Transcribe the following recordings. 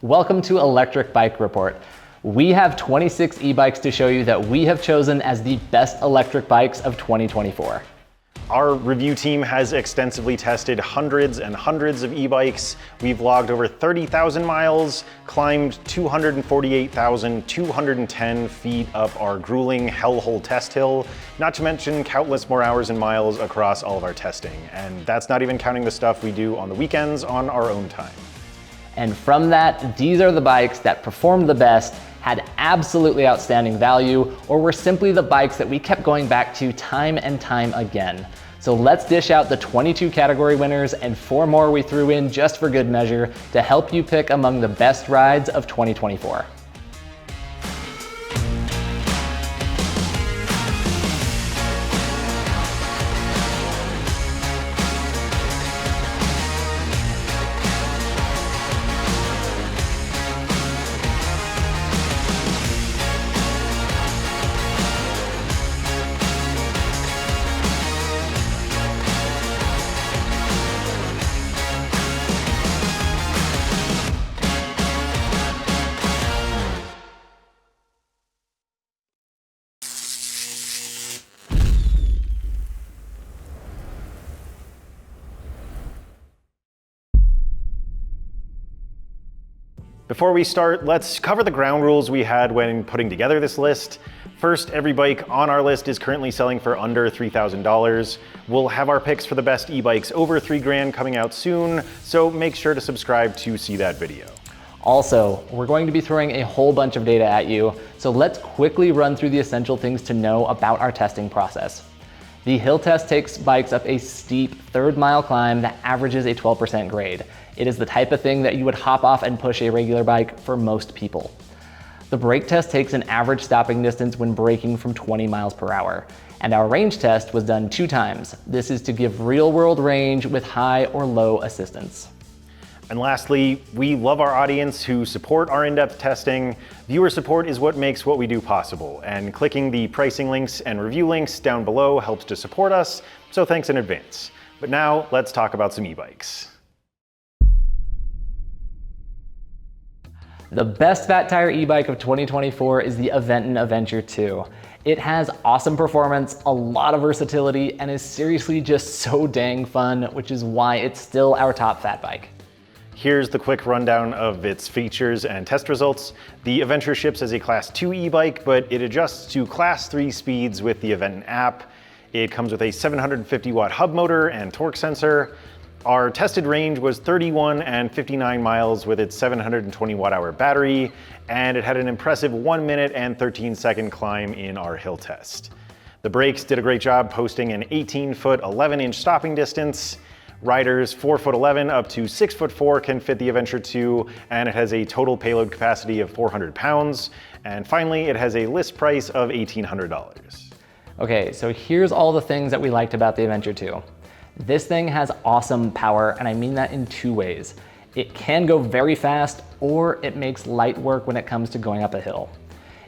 Welcome to Electric Bike Report. We have 26 e-bikes to show you that we have chosen as the best electric bikes of 2024. Our review team has extensively tested hundreds and hundreds of e-bikes. We've logged over 30,000 miles, climbed 248,210 feet up our grueling hellhole test hill, not to mention countless more hours and miles across all of our testing. And that's not even counting the stuff we do on the weekends on our own time. And from that, these are the bikes that performed the best, had absolutely outstanding value, or were simply the bikes that we kept going back to time and time again. So let's dish out the 22 category winners and 4 more we threw in just for good measure to help you pick among the best rides of 2024. Before we start, let's cover the ground rules we had when putting together this list. First, every bike on our list is currently selling for under $3,000. We'll have our picks for the best e-bikes over $3,000 coming out soon, so make sure to subscribe to see that video. Also, we're going to be throwing a whole bunch of data at you, so let's quickly run through the essential things to know about our testing process. The hill test takes bikes up a steep third-mile climb that averages a 12% grade. It is the type of thing that you would hop off and push a regular bike for most people. The brake test takes an average stopping distance when braking from 20 miles per hour. And our range test was done 2 times. This is to give real-world range with high or low assistance. And lastly, we love our audience who support our in-depth testing. Viewer support is what makes what we do possible, and clicking the pricing links and review links down below helps to support us, so thanks in advance. But now, let's talk about some e-bikes. The best fat tire e-bike of 2024 is the Aventon Adventure 2. It has awesome performance, a lot of versatility, and is seriously just so dang fun, which is why it's still our top fat bike. Here's the quick rundown of its features and test results. The Adventure ships as a Class 2 e-bike, but it adjusts to Class 3 speeds with the Aventon app. It comes with a 750 watt hub motor and torque sensor. Our tested range was 31 and 59 miles with its 720 watt hour battery, and it had an impressive 1 minute and 13 second climb in our hill test. The brakes did a great job posting an 18-foot 11-inch stopping distance. Riders 4'11" up to 6'4" can fit the Adventure 2, and it has a total payload capacity of 400 pounds. And finally, it has a list price of $1,800. Okay, so here's all the things that we liked about the Adventure 2. This thing has awesome power, and I mean that in 2 ways. It can go very fast, or it makes light work when it comes to going up a hill.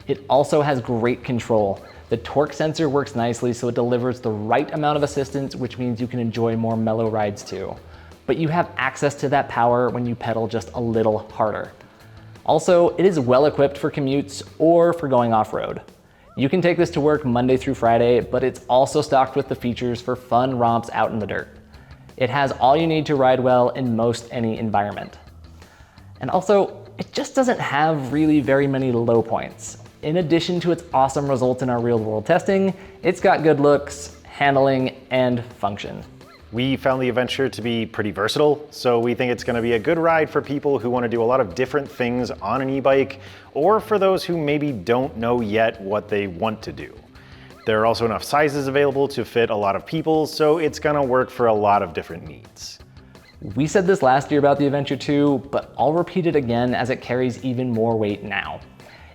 It also has great control. The torque sensor works nicely, so it delivers the right amount of assistance, which means you can enjoy more mellow rides too. But you have access to that power when you pedal just a little harder. Also, it is well equipped for commutes or for going off-road. You can take this to work Monday through Friday, but it's also stocked with the features for fun romps out in the dirt. It has all you need to ride well in most any environment. And also, it just doesn't have really very many low points. In addition to its awesome results in our real-world testing, it's got good looks, handling, and function. We found the Adventure to be pretty versatile, so we think it's going to be a good ride for people who want to do a lot of different things on an e-bike, or for those who maybe don't know yet what they want to do. There are also enough sizes available to fit a lot of people, so it's going to work for a lot of different needs. We said this last year about the Adventure 2, but I'll repeat it again as it carries even more weight now.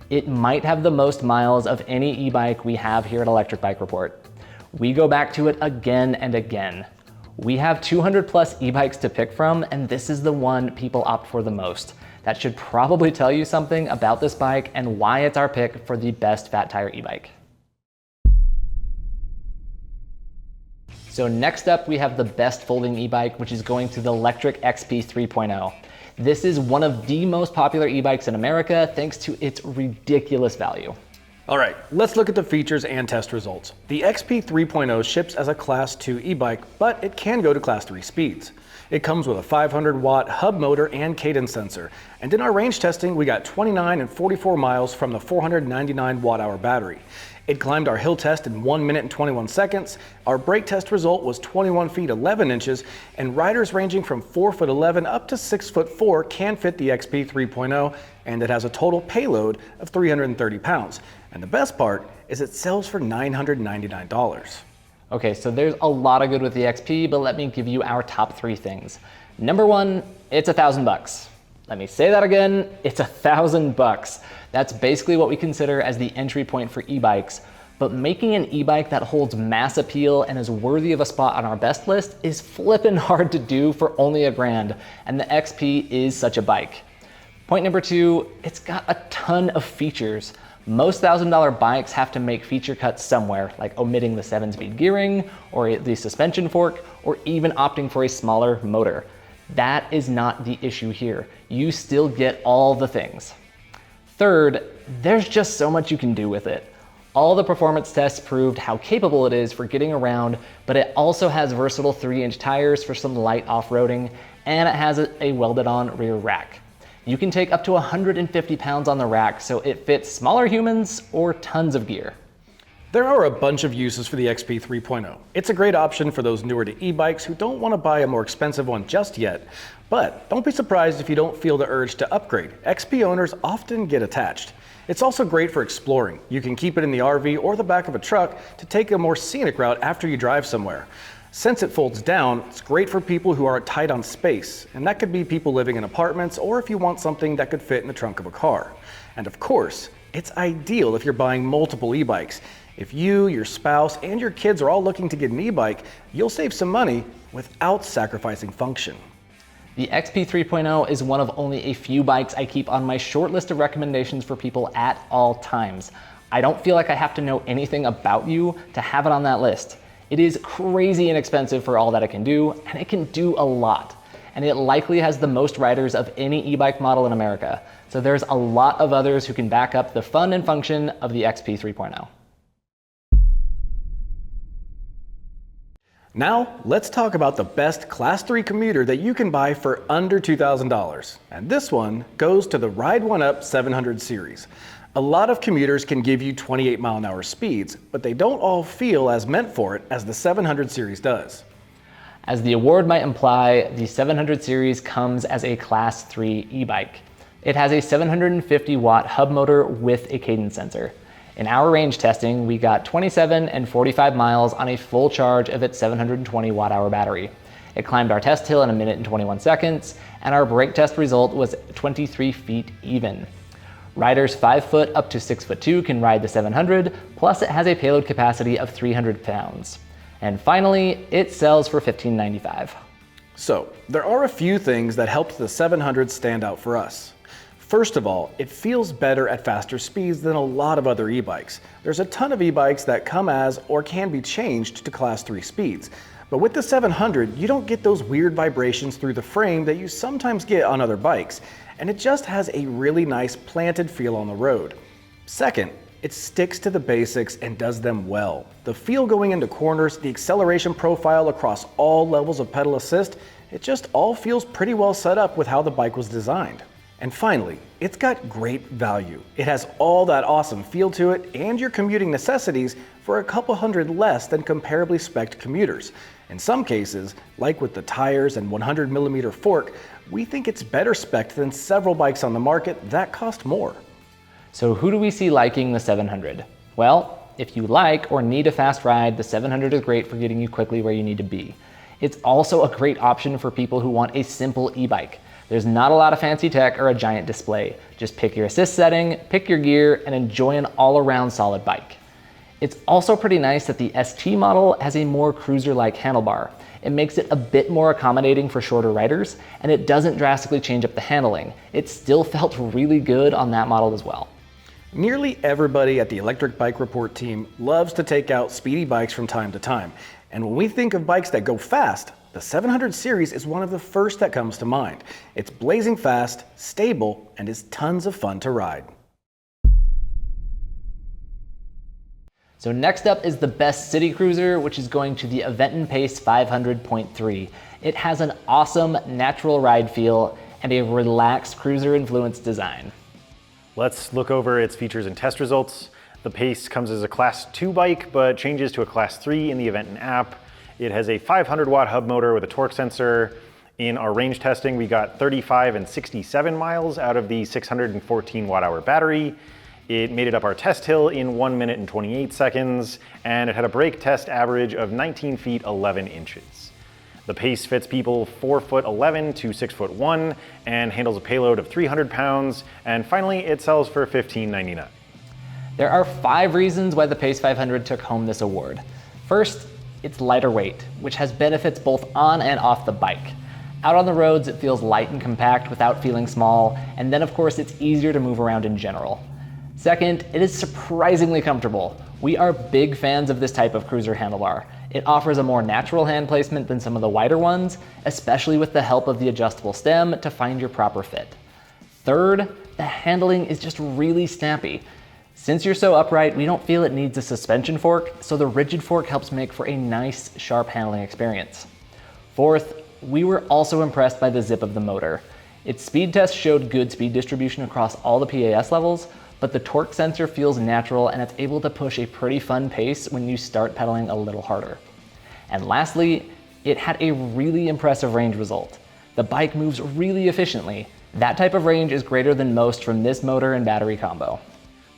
It might have the most miles of any e-bike we have here at Electric Bike Report. We go back to it again and again. We have 200 plus e-bikes to pick from, and this is the one people opt for the most. That should probably tell you something about this bike and why it's our pick for the best fat tire e-bike. So next up, we have the best folding e-bike, which is going to the Electric XP 3.0. This is one of the most popular e-bikes in America thanks to its ridiculous value. All right, let's look at the features and test results. The XP 3.0 ships as a Class 2 e-bike, but it can go to Class 3 speeds. It comes with a 500-watt hub motor and cadence sensor, and in our range testing, we got 29 and 44 miles from the 499 watt-hour battery. It climbed our hill test in 1 minute and 21 seconds. Our brake test result was 21 feet 11 inches, and riders ranging from 4'11" up to 6'4" can fit the XP 3.0, and it has a total payload of 330 pounds. And the best part is it sells for $999. Okay, so there's a lot of good with the XP, but let me give you our top 3 things. Number 1, it's $1,000. Let me say that again, it's $1,000. That's basically what we consider as the entry point for e-bikes. But making an e-bike that holds mass appeal and is worthy of a spot on our best list is flippin' hard to do for only $1,000, and the XP is such a bike. Point number 2, it's got a ton of features. Most $1,000 bikes have to make feature cuts somewhere, like omitting the 7-speed gearing, or the suspension fork, or even opting for a smaller motor. That is not the issue here. You still get all the things. Third, there's just so much you can do with it. All the performance tests proved how capable it is for getting around, but it also has versatile 3-inch tires for some light off-roading, and it has a welded-on rear rack. You can take up to 150 pounds on the rack, so it fits smaller humans or tons of gear. There are a bunch of uses for the XP 3.0. It's a great option for those newer to e-bikes who don't want to buy a more expensive one just yet. But don't be surprised if you don't feel the urge to upgrade. XP owners often get attached. It's also great for exploring. You can keep it in the RV or the back of a truck to take a more scenic route after you drive somewhere. Since it folds down, it's great for people who aren't tight on space, and that could be people living in apartments or if you want something that could fit in the trunk of a car. And of course, it's ideal if you're buying multiple e-bikes. If you, your spouse, and your kids are all looking to get an e-bike, you'll save some money without sacrificing function. The XP 3.0 is one of only a few bikes I keep on my short list of recommendations for people at all times. I don't feel like I have to know anything about you to have it on that list. It is crazy inexpensive for all that it can do, and it can do a lot. And it likely has the most riders of any e-bike model in America. So there's a lot of others who can back up the fun and function of the XP 3.0. Now, let's talk about the best Class 3 commuter that you can buy for under $2,000. And this one goes to the Ride 1 Up 700 series. A lot of commuters can give you 28 mile-an-hour speeds, but they don't all feel as meant for it as the 700 series does. As the award might imply, the 700 series comes as a Class 3 e-bike. It has a 750-watt hub motor with a cadence sensor. In our range testing, we got 27 and 45 miles on a full charge of its 720 watt-hour battery. It climbed our test hill in 1 minute and 21 seconds, and our brake test result was 23 feet even. Riders 5 foot up to 6'2" can ride the 700, plus it has a payload capacity of 300 pounds. And finally, it sells for $1,595. So, there are a few things that helped the 700 stand out for us. First of all, it feels better at faster speeds than a lot of other e-bikes. There's a ton of e-bikes that come as or can be changed to Class 3 speeds. But with the 700, you don't get those weird vibrations through the frame that you sometimes get on other bikes, and it just has a really nice planted feel on the road. Second, it sticks to the basics and does them well. The feel going into corners, the acceleration profile across all levels of pedal assist, it just all feels pretty well set up with how the bike was designed. And finally, it's got great value. It has all that awesome feel to it and your commuting necessities for a couple hundred less than comparably spec'd commuters. In some cases, like with the tires and 100mm fork, we think it's better spec'd than several bikes on the market that cost more. So who do we see liking the 700? Well, if you like or need a fast ride, the 700 is great for getting you quickly where you need to be. It's also a great option for people who want a simple e-bike. There's not a lot of fancy tech or a giant display. Just pick your assist setting, pick your gear, and enjoy an all-around solid bike. It's also pretty nice that the ST model has a more cruiser-like handlebar. It makes it a bit more accommodating for shorter riders, and it doesn't drastically change up the handling. It still felt really good on that model as well. Nearly everybody at the Electric Bike Report team loves to take out speedy bikes from time to time. And when we think of bikes that go fast, The 700 series is one of the first that comes to mind. It's blazing fast, stable, and is tons of fun to ride. So next up is the best city cruiser, which is going to the Aventon Pace 500.3. It has an awesome natural ride feel and a relaxed cruiser influenced design. Let's look over its features and test results. The Pace comes as a Class 2 bike, but changes to a Class 3 in the Aventon app. It has a 500 watt hub motor with a torque sensor. In our range testing, we got 35 and 67 miles out of the 614 watt hour battery. It made it up our test hill in 1 minute and 28 seconds, and it had a brake test average of 19 feet 11 inches. The Pace fits people 4'11" to 6'1" and handles a payload of 300 pounds. And finally, it sells for $15.99. There are 5 reasons why the Pace 500 took home this award. First, it's lighter weight, which has benefits both on and off the bike. Out on the roads, it feels light and compact without feeling small, and then of course it's easier to move around in general. Second, it is surprisingly comfortable. We are big fans of this type of cruiser handlebar. It offers a more natural hand placement than some of the wider ones, especially with the help of the adjustable stem to find your proper fit. Third, the handling is just really snappy. Since you're so upright, we don't feel it needs a suspension fork, so the rigid fork helps make for a nice, sharp handling experience. Fourth, we were also impressed by the zip of the motor. Its speed test showed good speed distribution across all the PAS levels, but the torque sensor feels natural and it's able to push a pretty fun pace when you start pedaling a little harder. And lastly, it had a really impressive range result. The bike moves really efficiently. That type of range is greater than most from this motor and battery combo.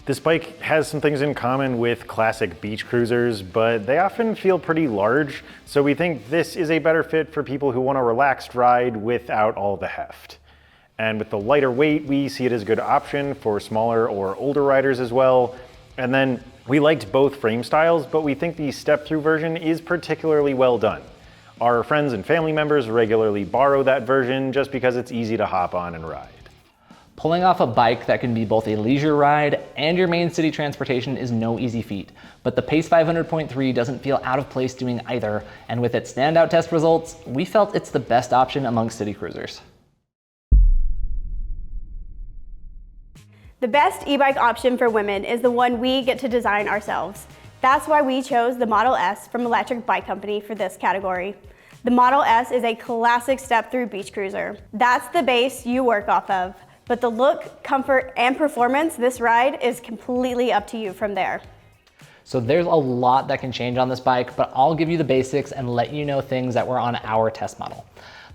This bike has some things in common with classic beach cruisers, but they often feel pretty large, so we think this is a better fit for people who want a relaxed ride without all the heft. And with the lighter weight, we see it as a good option for smaller or older riders as well. And then we liked both frame styles, but we think the step-through version is particularly well done. Our friends and family members regularly borrow that version just because it's easy to hop on and ride. Pulling off a bike that can be both a leisure ride and your main city transportation is no easy feat, but the Pace 500.3 doesn't feel out of place doing either, and with its standout test results, we felt it's the best option among city cruisers. The best e-bike option for women is the one we get to design ourselves. That's why we chose the Model S from Electric Bike Company for this category. The Model S is a classic step-through beach cruiser. That's the base you work off of, but the look, comfort, and performance this ride is completely up to you from there. So there's a lot that can change on this bike, but I'll give you the basics and let you know things that were on our test model.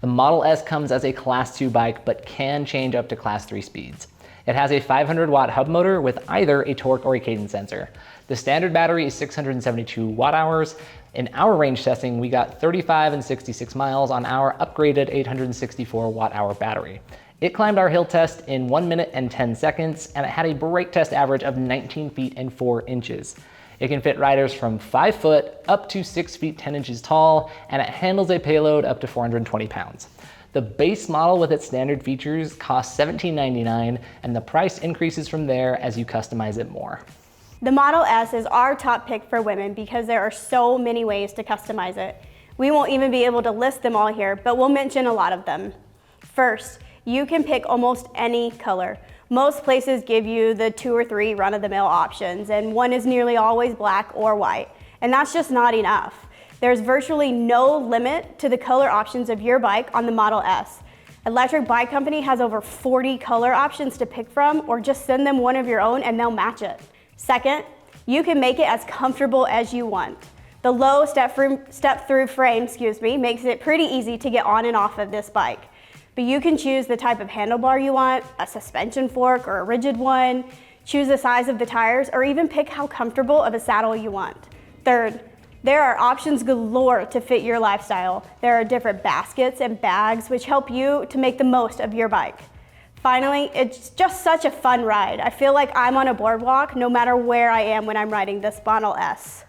The Model S comes as a Class 2 bike, but can change up to Class 3 speeds. It has a 500 watt hub motor with either a torque or a cadence sensor. The standard battery is 672 watt hours. In our range testing, we got 35 and 66 miles on our upgraded 864 watt hour battery. It climbed our hill test in 1 minute and 10 seconds, and it had a brake test average of 19 feet and 4 inches. It can fit riders from 5 foot up to 6 feet 10 inches tall, and it handles a payload up to 420 pounds. The base model with its standard features costs $17.99, and the price increases from there as you customize it more. The Model S is our top pick for women because there are so many ways to customize it. We won't even be able to list them all here, but we'll mention a lot of them. First, you can pick almost any color. Most places give you the 2 or 3 run-of-the-mill options, and one is nearly always black or white, and that's just not enough. There's virtually no limit to the color options of your bike on the Model S. Electric Bike Company has over 40 color options to pick from, or just send them one of your own and they'll match it. Second, you can make it as comfortable as you want. The low step-through frame makes it pretty easy to get on and off of this bike. But you can choose the type of handlebar you want, a suspension fork or a rigid one, choose the size of the tires, or even pick how comfortable of a saddle you want. Third, there are options galore to fit your lifestyle. There are different baskets and bags which help you to make the most of your bike. Finally, it's just such a fun ride. I feel like I'm on a boardwalk no matter where I am when I'm riding this Model S.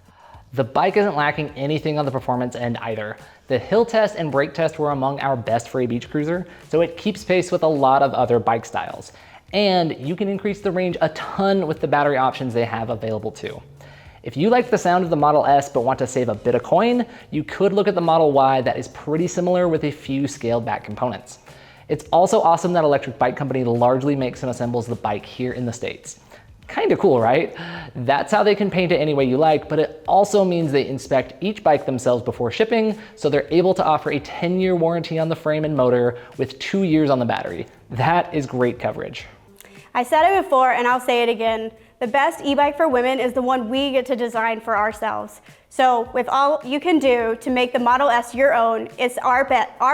The bike isn't lacking anything on the performance end either. The hill test and brake test were among our best for a beach cruiser, so it keeps pace with a lot of other bike styles. And you can increase the range a ton with the battery options they have available too. If you like the sound of the Model S but want to save a bit of coin, you could look at the Model Y that is pretty similar with a few scaled back components. It's also awesome that Electric Bike Company largely makes and assembles the bike here in the States. Kinda cool, right? That's how they can paint it any way you like, but it also means they inspect each bike themselves before shipping, so they're able to offer a 10-year warranty on the frame and motor with 2 years on the battery. That is great coverage. I said it before and I'll say it again. The best e-bike for women is the one we get to design for ourselves. So with all you can do to make the Model S your own, it's our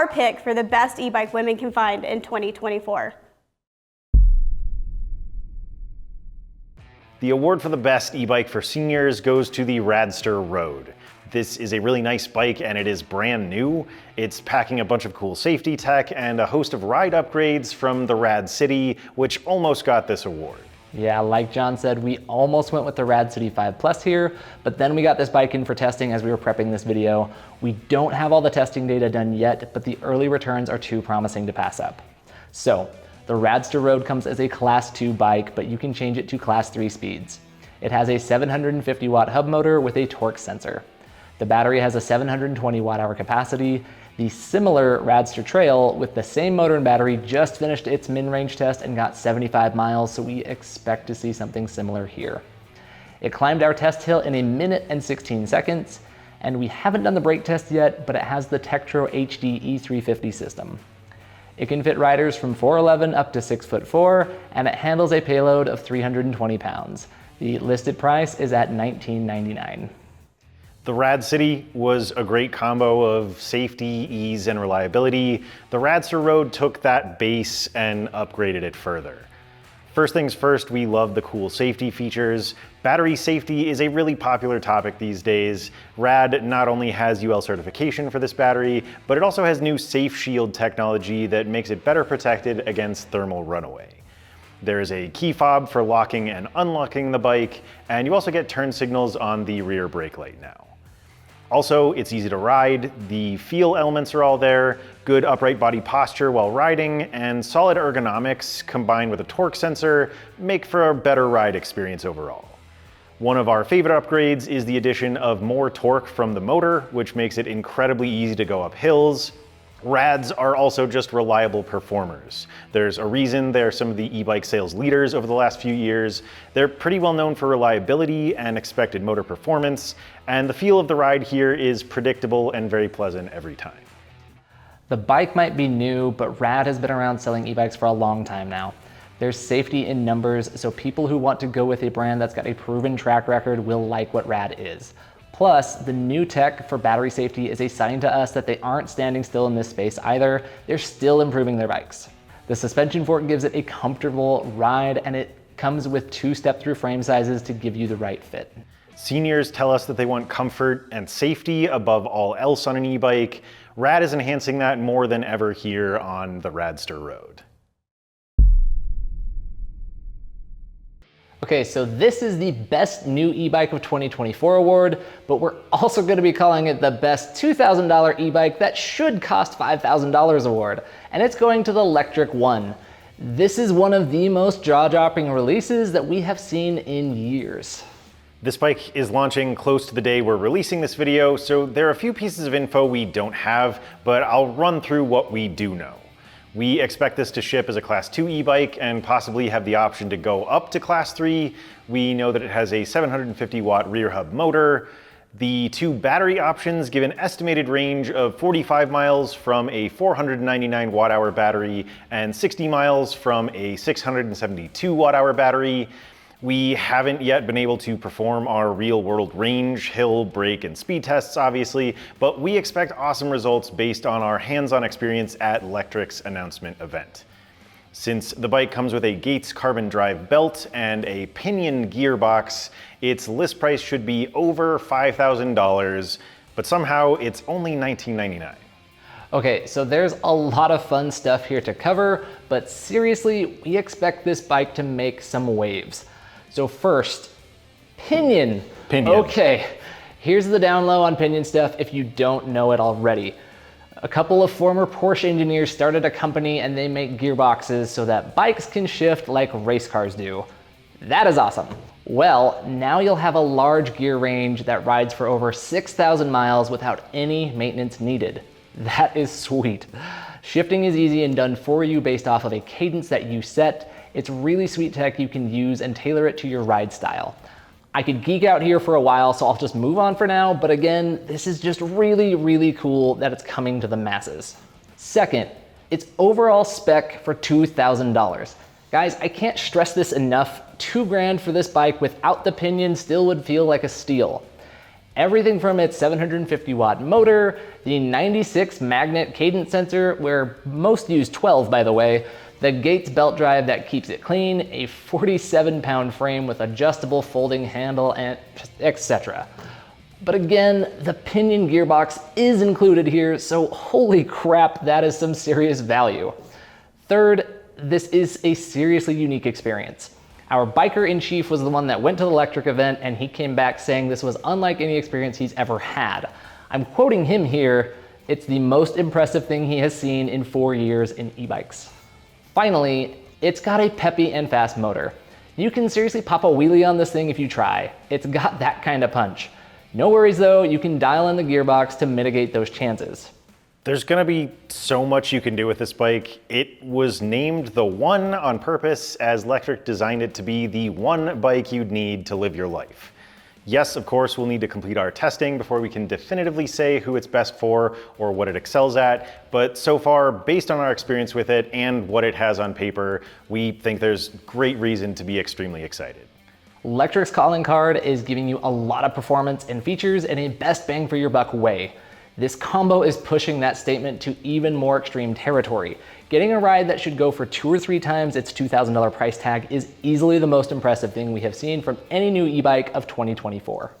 pick for the best e-bike women can find in 2024. The award for the best e-bike for seniors goes to the Radster Road. This is a really nice bike and it is brand new. It's packing a bunch of cool safety tech and a host of ride upgrades from the Rad City, which almost got this award. Yeah, like John said, we almost went with the Rad City 5 Plus here, but then we got this bike in for testing as we were prepping this video. We don't have all the testing data done yet, but the early returns are too promising to pass up. So, the Radster Road comes as a Class 2 bike, but you can change it to Class 3 speeds. It has a 750 watt hub motor with a torque sensor. The battery has a 720 watt hour capacity. The similar Radster Trail with the same motor and battery just finished its min-range test and got 75 miles, so we expect to see something similar here. It climbed our test hill in 1 minute and 16 seconds, and we haven't done the brake test yet, but it has the Tektro HD E350 system. It can fit riders from 4'11" up to 6'4", and it handles a payload of 320 pounds. The listed price is at $19.99. The Rad City was a great combo of safety, ease, and reliability. The Radster Road took that base and upgraded it further. First things first, we love the cool safety features. Battery safety is a really popular topic these days. Rad not only has UL certification for this battery, but it also has new Safe Shield technology that makes it better protected against thermal runaway. There is a key fob for locking and unlocking the bike, and you also get turn signals on the rear brake light now. Also, it's easy to ride, the feel elements are all there, good upright body posture while riding, and solid ergonomics combined with a torque sensor make for a better ride experience overall. One of our favorite upgrades is the addition of more torque from the motor, which makes it incredibly easy to go up hills. Rads are also just reliable performers. There's a reason they're some of the e-bike sales leaders over the last few years. They're pretty well known for reliability and expected motor performance, and the feel of the ride here is predictable and very pleasant every time. The bike might be new, but Rad has been around selling e-bikes for a long time now. There's safety in numbers, so people who want to go with a brand that's got a proven track record will like what Rad is. Plus, the new tech for battery safety is a sign to us that they aren't standing still in this space either. They're still improving their bikes. The suspension fork gives it a comfortable ride, and it comes with 2 step-through frame sizes to give you the right fit. Seniors tell us that they want comfort and safety above all else on an e-bike. Rad is enhancing that more than ever here on the Radster Road. Okay, so this is the best new e-bike of 2024 award, but we're also going to be calling it the best $2,000 e-bike that should cost $5,000 award, and it's going to the Electric One. This is one of the most jaw-dropping releases that we have seen in years. This bike is launching close to the day we're releasing this video, so there are a few pieces of info we don't have, but I'll run through what we do know. We expect this to ship as a Class 2 e-bike and possibly have the option to go up to Class 3. We know that it has a 750 watt rear hub motor. The 2 battery options give an estimated range of 45 miles from a 499 watt hour battery and 60 miles from a 672 watt hour battery. We haven't yet been able to perform our real world range, hill, brake, and speed tests, obviously, but we expect awesome results based on our hands-on experience at Lectric's announcement event. Since the bike comes with a Gates carbon drive belt and a pinion gearbox, its list price should be over $5,000, but somehow it's only $19.99. Okay, so there's a lot of fun stuff here to cover, but seriously, we expect this bike to make some waves. So first, pinion. Okay, here's the down low on pinion stuff if you don't know it already. A couple of former Porsche engineers started a company and they make gearboxes so that bikes can shift like race cars do. That is awesome. Well, now you'll have a large gear range that rides for over 6,000 miles without any maintenance needed. That is sweet. Shifting is easy and done for you based off of a cadence that you set. It's really sweet tech you can use and tailor it to your ride style. I could geek out here for a while, so I'll just move on for now, but again, this is just really, really cool that it's coming to the masses. Second, its overall spec for $2,000. Guys, I can't stress this enough. $2,000 for this bike without the pinion still would feel like a steal. Everything from its 750 watt motor, the 96 magnet cadence sensor, where most use 12 by the way, the Gates belt drive that keeps it clean, a 47-pound frame with adjustable folding handle, and etc. But again, the pinion gearbox is included here, so holy crap, that is some serious value. Third, this is a seriously unique experience. Our biker-in-chief was the one that went to the electric event, and he came back saying this was unlike any experience he's ever had. I'm quoting him here, "It's the most impressive thing he has seen in 4 years in e-bikes." Finally, it's got a peppy and fast motor. You can seriously pop a wheelie on this thing if you try. It's got that kind of punch. No worries though, you can dial in the gearbox to mitigate those chances. There's gonna be so much you can do with this bike. It was named the One on purpose, as Lectric designed it to be the one bike you'd need to live your life. Yes, of course, we'll need to complete our testing before we can definitively say who it's best for or what it excels at, but so far, based on our experience with it and what it has on paper, we think there's great reason to be extremely excited. Lectric's calling card is giving you a lot of performance and features in a best bang for your buck way. This combo is pushing that statement to even more extreme territory. Getting a ride that should go for 2 or 3 times its $2,000 price tag is easily the most impressive thing we have seen from any new e-bike of 2024.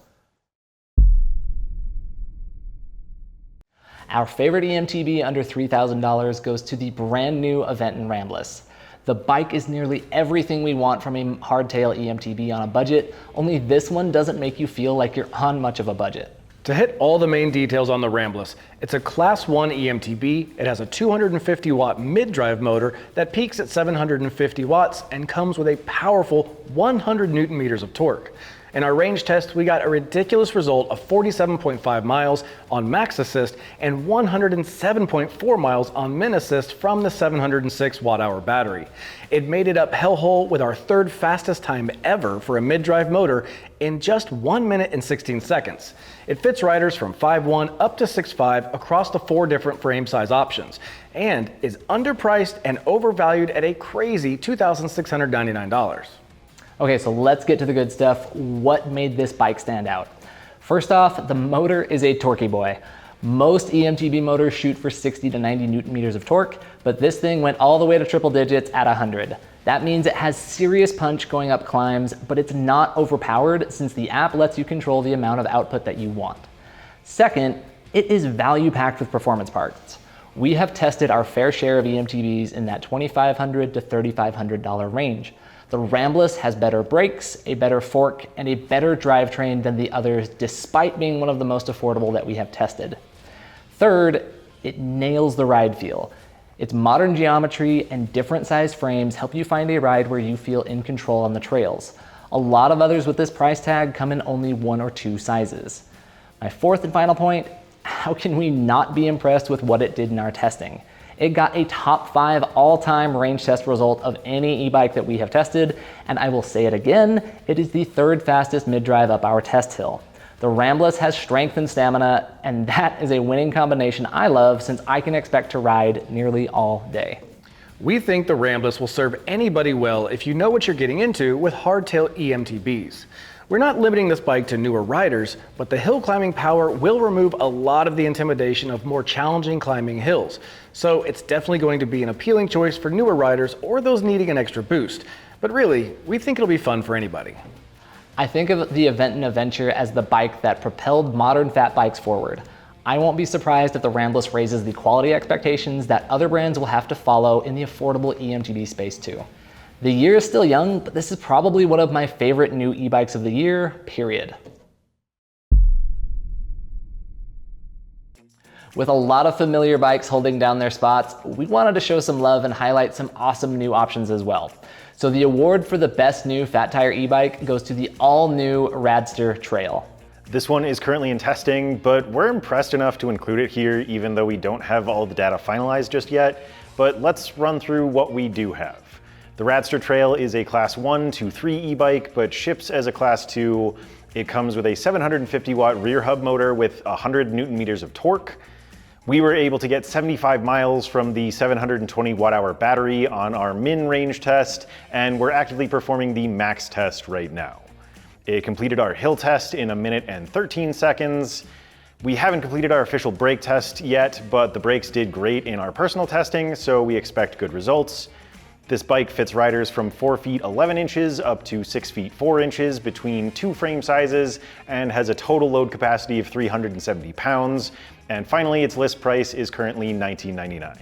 Our favorite EMTB under $3,000 goes to the brand new Aventon Rambless. The bike is nearly everything we want from a hardtail EMTB on a budget, only this one doesn't make you feel like you're on much of a budget. To hit all the main details on the Rambless, it's a Class 1 EMTB, it has a 250 watt mid-drive motor that peaks at 750 watts and comes with a powerful 100 Newton meters of torque. In our range test, we got a ridiculous result of 47.5 miles on max assist and 107.4 miles on min assist from the 706 watt-hour battery. It made it up hellhole with our 3rd fastest time ever for a mid-drive motor in just 1 minute and 16 seconds. It fits riders from 5'1" up to 6'5" across the 4 different frame size options and is underpriced and overvalued at a crazy $2,699. Okay, so let's get to the good stuff. What made this bike stand out? First off, the motor is a torquey boy. Most EMTB motors shoot for 60 to 90 Newton meters of torque, but this thing went all the way to triple digits at 100. That means it has serious punch going up climbs, but it's not overpowered since the app lets you control the amount of output that you want. Second, it is value packed with performance parts. We have tested our fair share of EMTBs in that $2,500 to $3,500 range. The Rambless has better brakes, a better fork, and a better drivetrain than the others, despite being one of the most affordable that we have tested. Third, it nails the ride feel. Its modern geometry and different size frames help you find a ride where you feel in control on the trails. A lot of others with this price tag come in only 1 or 2 sizes. My 4th and final point, how can we not be impressed with what it did in our testing? It got a top 5 all-time range test result of any e-bike that we have tested, and I will say it again, it is the 3rd fastest mid-drive up our test hill. The Rambless has strength and stamina, and that is a winning combination I love since I can expect to ride nearly all day. We think the Rambless will serve anybody well if you know what you're getting into with hardtail EMTBs. We're not limiting this bike to newer riders, but the hill climbing power will remove a lot of the intimidation of more challenging climbing hills. So it's definitely going to be an appealing choice for newer riders or those needing an extra boost. But really, we think it'll be fun for anybody. I think of the Aventon Adventure as the bike that propelled modern fat bikes forward. I won't be surprised if the Rambless raises the quality expectations that other brands will have to follow in the affordable EMTB space too. The year is still young, but this is probably one of my favorite new e-bikes of the year, period. With a lot of familiar bikes holding down their spots, we wanted to show some love and highlight some awesome new options as well. So the award for the best new fat tire e-bike goes to the all-new Radster Trail. This one is currently in testing, but we're impressed enough to include it here even though we don't have all the data finalized just yet. But let's run through what we do have. The Radster Trail is a class 1 to 3 e-bike, but ships as a class 2. It comes with a 750 watt rear hub motor with 100 Newton meters of torque. We were able to get 75 miles from the 720 watt hour battery on our min range test, and we're actively performing the max test right now. It completed our hill test in 1 minute and 13 seconds. We haven't completed our official brake test yet, but the brakes did great in our personal testing, so we expect good results. This bike fits riders from 4 feet 11 inches up to 6 feet 4 inches between 2 frame sizes and has a total load capacity of 370 pounds. And finally, its list price is currently $19.99.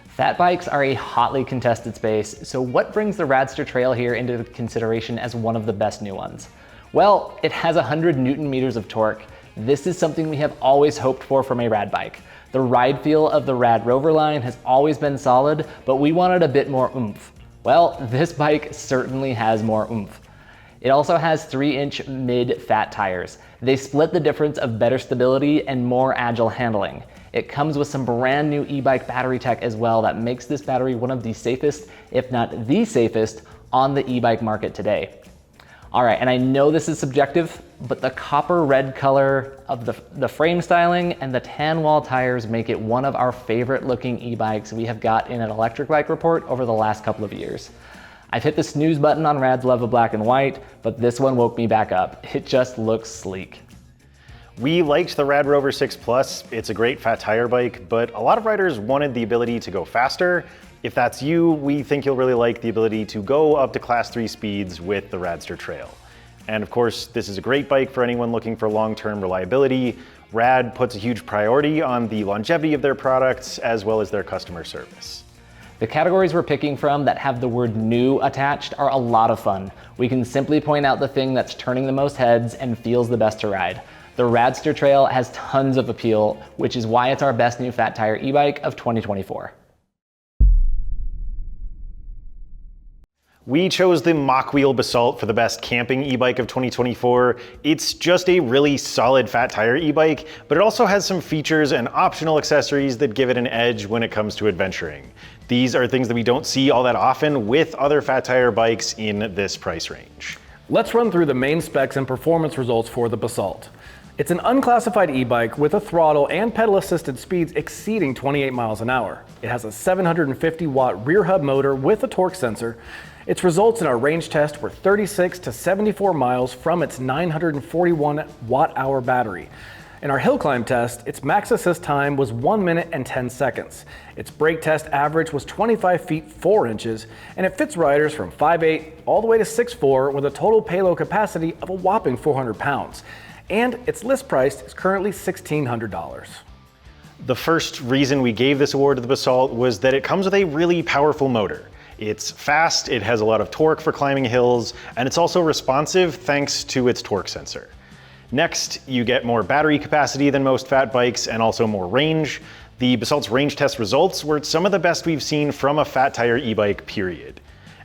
Fat bikes are a hotly contested space, so what brings the Radster Trail here into consideration as one of the best new ones? Well, it has 100 Newton meters of torque. This is something we have always hoped for from a rad bike. The ride feel of the Rad Rover line has always been solid, but we wanted a bit more oomph. Well, this bike certainly has more oomph. It also has 3-inch mid-fat tires. They split the difference of better stability and more agile handling. It comes with some brand new e-bike battery tech as well that makes this battery one of the safest, if not the safest, on the e-bike market today. All right, and I know this is subjective, but the copper red color of the frame styling and the tan wall tires make it one of our favorite looking e-bikes we have got in an electric bike report over the last couple of years. I've hit the snooze button on Rad's love of black and white, but this one woke me back up. It just looks sleek. We liked the Rad Rover 6 Plus. It's a great fat tire bike, but a lot of riders wanted the ability to go faster. If that's you, we think you'll really like the ability to go up to class 3 speeds with the Radster Trail. And of course, this is a great bike for anyone looking for long-term reliability. Rad puts a huge priority on the longevity of their products as well as their customer service. The categories we're picking from that have the word new attached are a lot of fun. We can simply point out the thing that's turning the most heads and feels the best to ride. The Radster Trail has tons of appeal, which is why it's our best new fat tire e-bike of 2024. We chose the Mach Wheel Basalt for the best camping e-bike of 2024. It's just a really solid fat tire e-bike, but it also has some features and optional accessories that give it an edge when it comes to adventuring. These are things that we don't see all that often with other fat tire bikes in this price range. Let's run through the main specs and performance results for the Basalt. It's an unclassified e-bike with a throttle and pedal-assisted speeds exceeding 28 miles an hour. It has a 750 watt rear hub motor with a torque sensor. Its results in our range test were 36 to 74 miles from its 941 watt-hour battery. In our hill climb test, its max assist time was 1 minute and 10 seconds. Its brake test average was 25 feet 4 inches, and it fits riders from 5'8" all the way to 6'4" with a total payload capacity of a whopping 400 pounds. And its list price is currently $1,600. The first reason we gave this award to the Basalt was that it comes with a really powerful motor. It's fast, it has a lot of torque for climbing hills, and it's also responsive thanks to its torque sensor. Next, you get more battery capacity than most fat bikes and also more range. The Basalt's range test results were some of the best we've seen from a fat tire e-bike, period.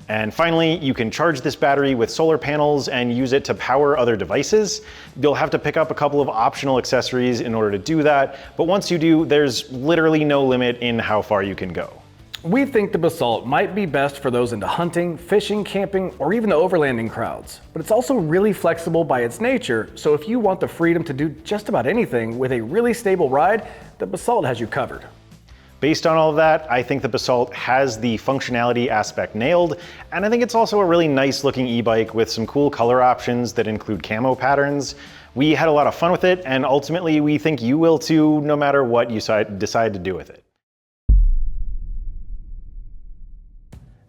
And finally, you can charge this battery with solar panels and use it to power other devices. You'll have to pick up a couple of optional accessories in order to do that, but once you do, there's literally no limit in how far you can go. We think the Basalt might be best for those into hunting, fishing, camping, or even the overlanding crowds. But it's also really flexible by its nature, so if you want the freedom to do just about anything with a really stable ride, the Basalt has you covered. Based on all of that, I think the Basalt has the functionality aspect nailed, and I think it's also a really nice looking e-bike with some cool color options that include camo patterns. We had a lot of fun with it, and ultimately we think you will too, no matter what you decide to do with it.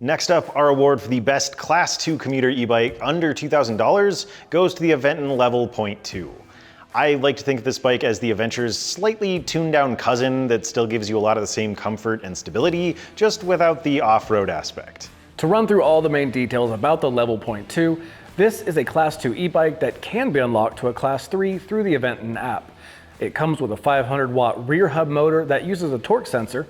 Next up, our award for the best Class 2 commuter e-bike under $2,000 goes to the Aventon Level Point 2. I like to think of this bike as the Adventure's slightly tuned down cousin that still gives you a lot of the same comfort and stability, just without the off-road aspect. To run through all the main details about the Level Point 2, this is a Class 2 e-bike that can be unlocked to a Class 3 through the Aventon app. It comes with a 500 watt rear hub motor that uses a torque sensor,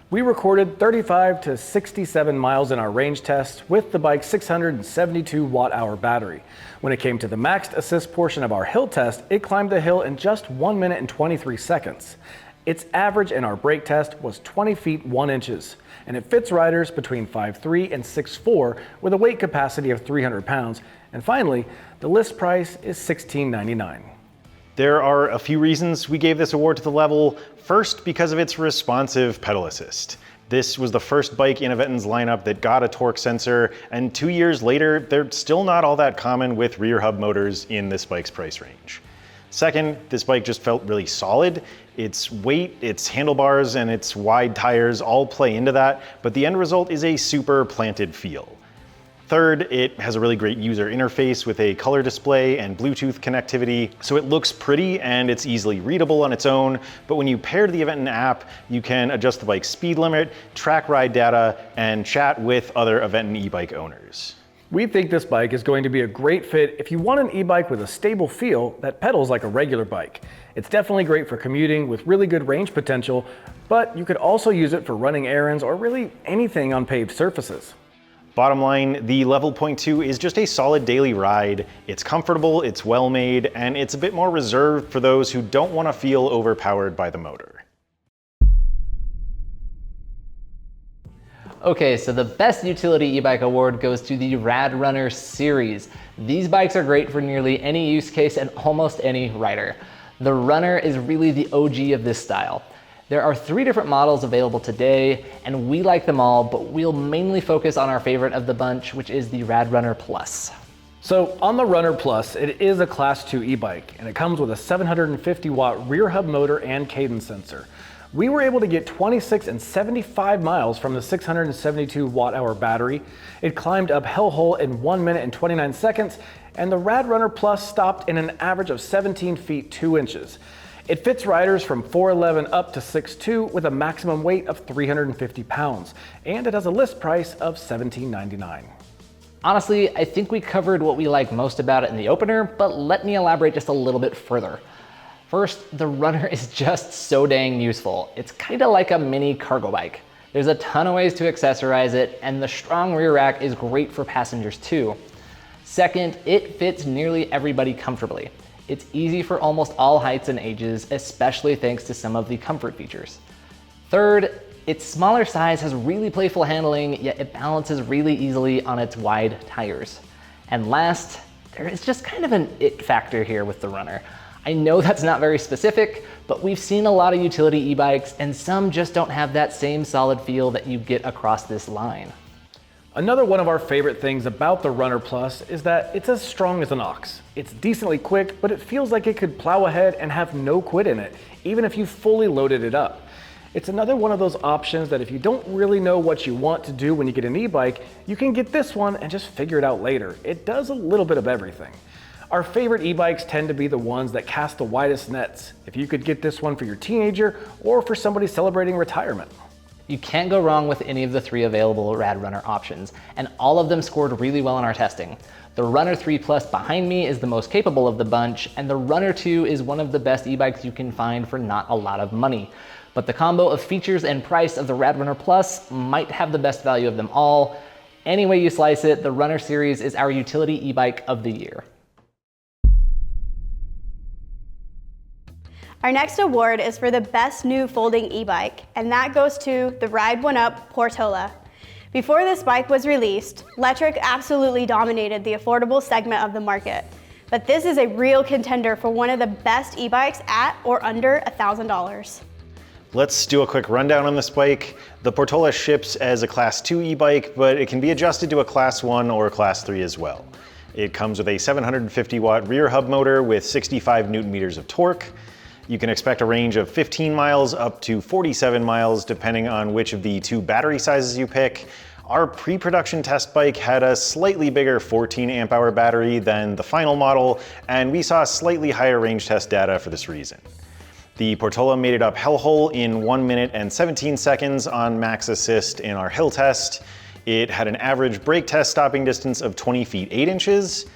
We recorded 35 to 67 miles in our range test with the bike's 672 watt-hour battery. When it came to the maxed assist portion of our hill test, it climbed the hill in just 1 minute and 23 seconds. Its average in our brake test was 20 feet 1 inches, and it fits riders between 5'3" and 6'4" with a weight capacity of 300 pounds. And finally, the list price is $16.99. There are a few reasons we gave this award to the level. First, because of its responsive pedal assist. This was the first bike in Aventon's lineup that got a torque sensor, and 2 years later, they're still not all that common with rear hub motors in this bike's price range. Second, this bike just felt really solid. Its weight, its handlebars, and its wide tires all play into that, but the end result is a super planted feel. Third, it has a really great user interface with a color display and Bluetooth connectivity, so it looks pretty and it's easily readable on its own, but when you pair to the Aventon app, you can adjust the bike's speed limit, track ride data, and chat with other Aventon e-bike owners. We think this bike is going to be a great fit if you want an e-bike with a stable feel that pedals like a regular bike. It's definitely great for commuting with really good range potential, but you could also use it for running errands or really anything on paved surfaces. Bottom line, the Level 2 is just a solid daily ride. It's comfortable, it's well made, and it's a bit more reserved for those who don't want to feel overpowered by the motor. Okay, so the best utility e-bike award goes to the Rad Runner series. These bikes are great for nearly any use case and almost any rider. The Runner is really the OG of this style. There are 3 different models available today, and we like them all, but we'll mainly focus on our favorite of the bunch, which is the Rad Runner Plus. So on the Runner Plus, it is a Class 2 e-bike, and it comes with a 750 watt rear hub motor and cadence sensor. We were able to get 26 and 75 miles from the 672 watt-hour battery. It climbed up hellhole in 1 minute and 29 seconds, and the Rad Runner Plus stopped in an average of 17 feet 2 inches. It fits riders from 4'11" up to 6'2" with a maximum weight of 350 pounds, and it has a list price of $17.99. Honestly, I think we covered what we like most about it in the opener, but let me elaborate just a little bit further. First, the Runner is just so dang useful. It's kind of like a mini cargo bike. There's a ton of ways to accessorize it, and the strong rear rack is great for passengers too. Second, it fits nearly everybody comfortably. It's easy for almost all heights and ages, especially thanks to some of the comfort features. Third, its smaller size has really playful handling, yet it balances really easily on its wide tires. And last, there is just kind of an it factor here with the Runner. I know that's not very specific, but we've seen a lot of utility e-bikes, and some just don't have that same solid feel that you get across this line. Another one of our favorite things about the Runner Plus is that it's as strong as an ox. It's decently quick, but it feels like it could plow ahead and have no quit in it, even if you fully loaded it up. It's another one of those options that if you don't really know what you want to do when you get an e-bike, you can get this one and just figure it out later. It does a little bit of everything. Our favorite e-bikes tend to be the ones that cast the widest nets. If you could get this one for your teenager or for somebody celebrating retirement. You can't go wrong with any of the 3 available Rad Runner options, and all of them scored really well in our testing. The Runner 3 Plus behind me is the most capable of the bunch, and the Runner 2 is one of the best e-bikes you can find for not a lot of money. But the combo of features and price of the Rad Runner Plus might have the best value of them all. Any way you slice it, the Runner series is our utility e-bike of the year. Our next award is for the best new folding e-bike, and that goes to the Ride One Up Portola. Before this bike was released, Lectric absolutely dominated the affordable segment of the market. But this is a real contender for one of the best e-bikes at or under $1,000. Let's do a quick rundown on this bike. The Portola ships as a Class 2 e-bike, but it can be adjusted to a Class 1 or Class 3 as well. It comes with a 750 watt rear hub motor with 65 Newton meters of torque. You can expect a range of 15 miles up to 47 miles depending on which of the 2 battery sizes you pick. Our pre-production test bike had a slightly bigger 14 amp hour battery than the final model, and we saw slightly higher range test data for this reason. The Portola made it up hellhole in 1 minute and 17 seconds on max assist in our hill test. It had an average brake test stopping distance of 20 feet 8 inches.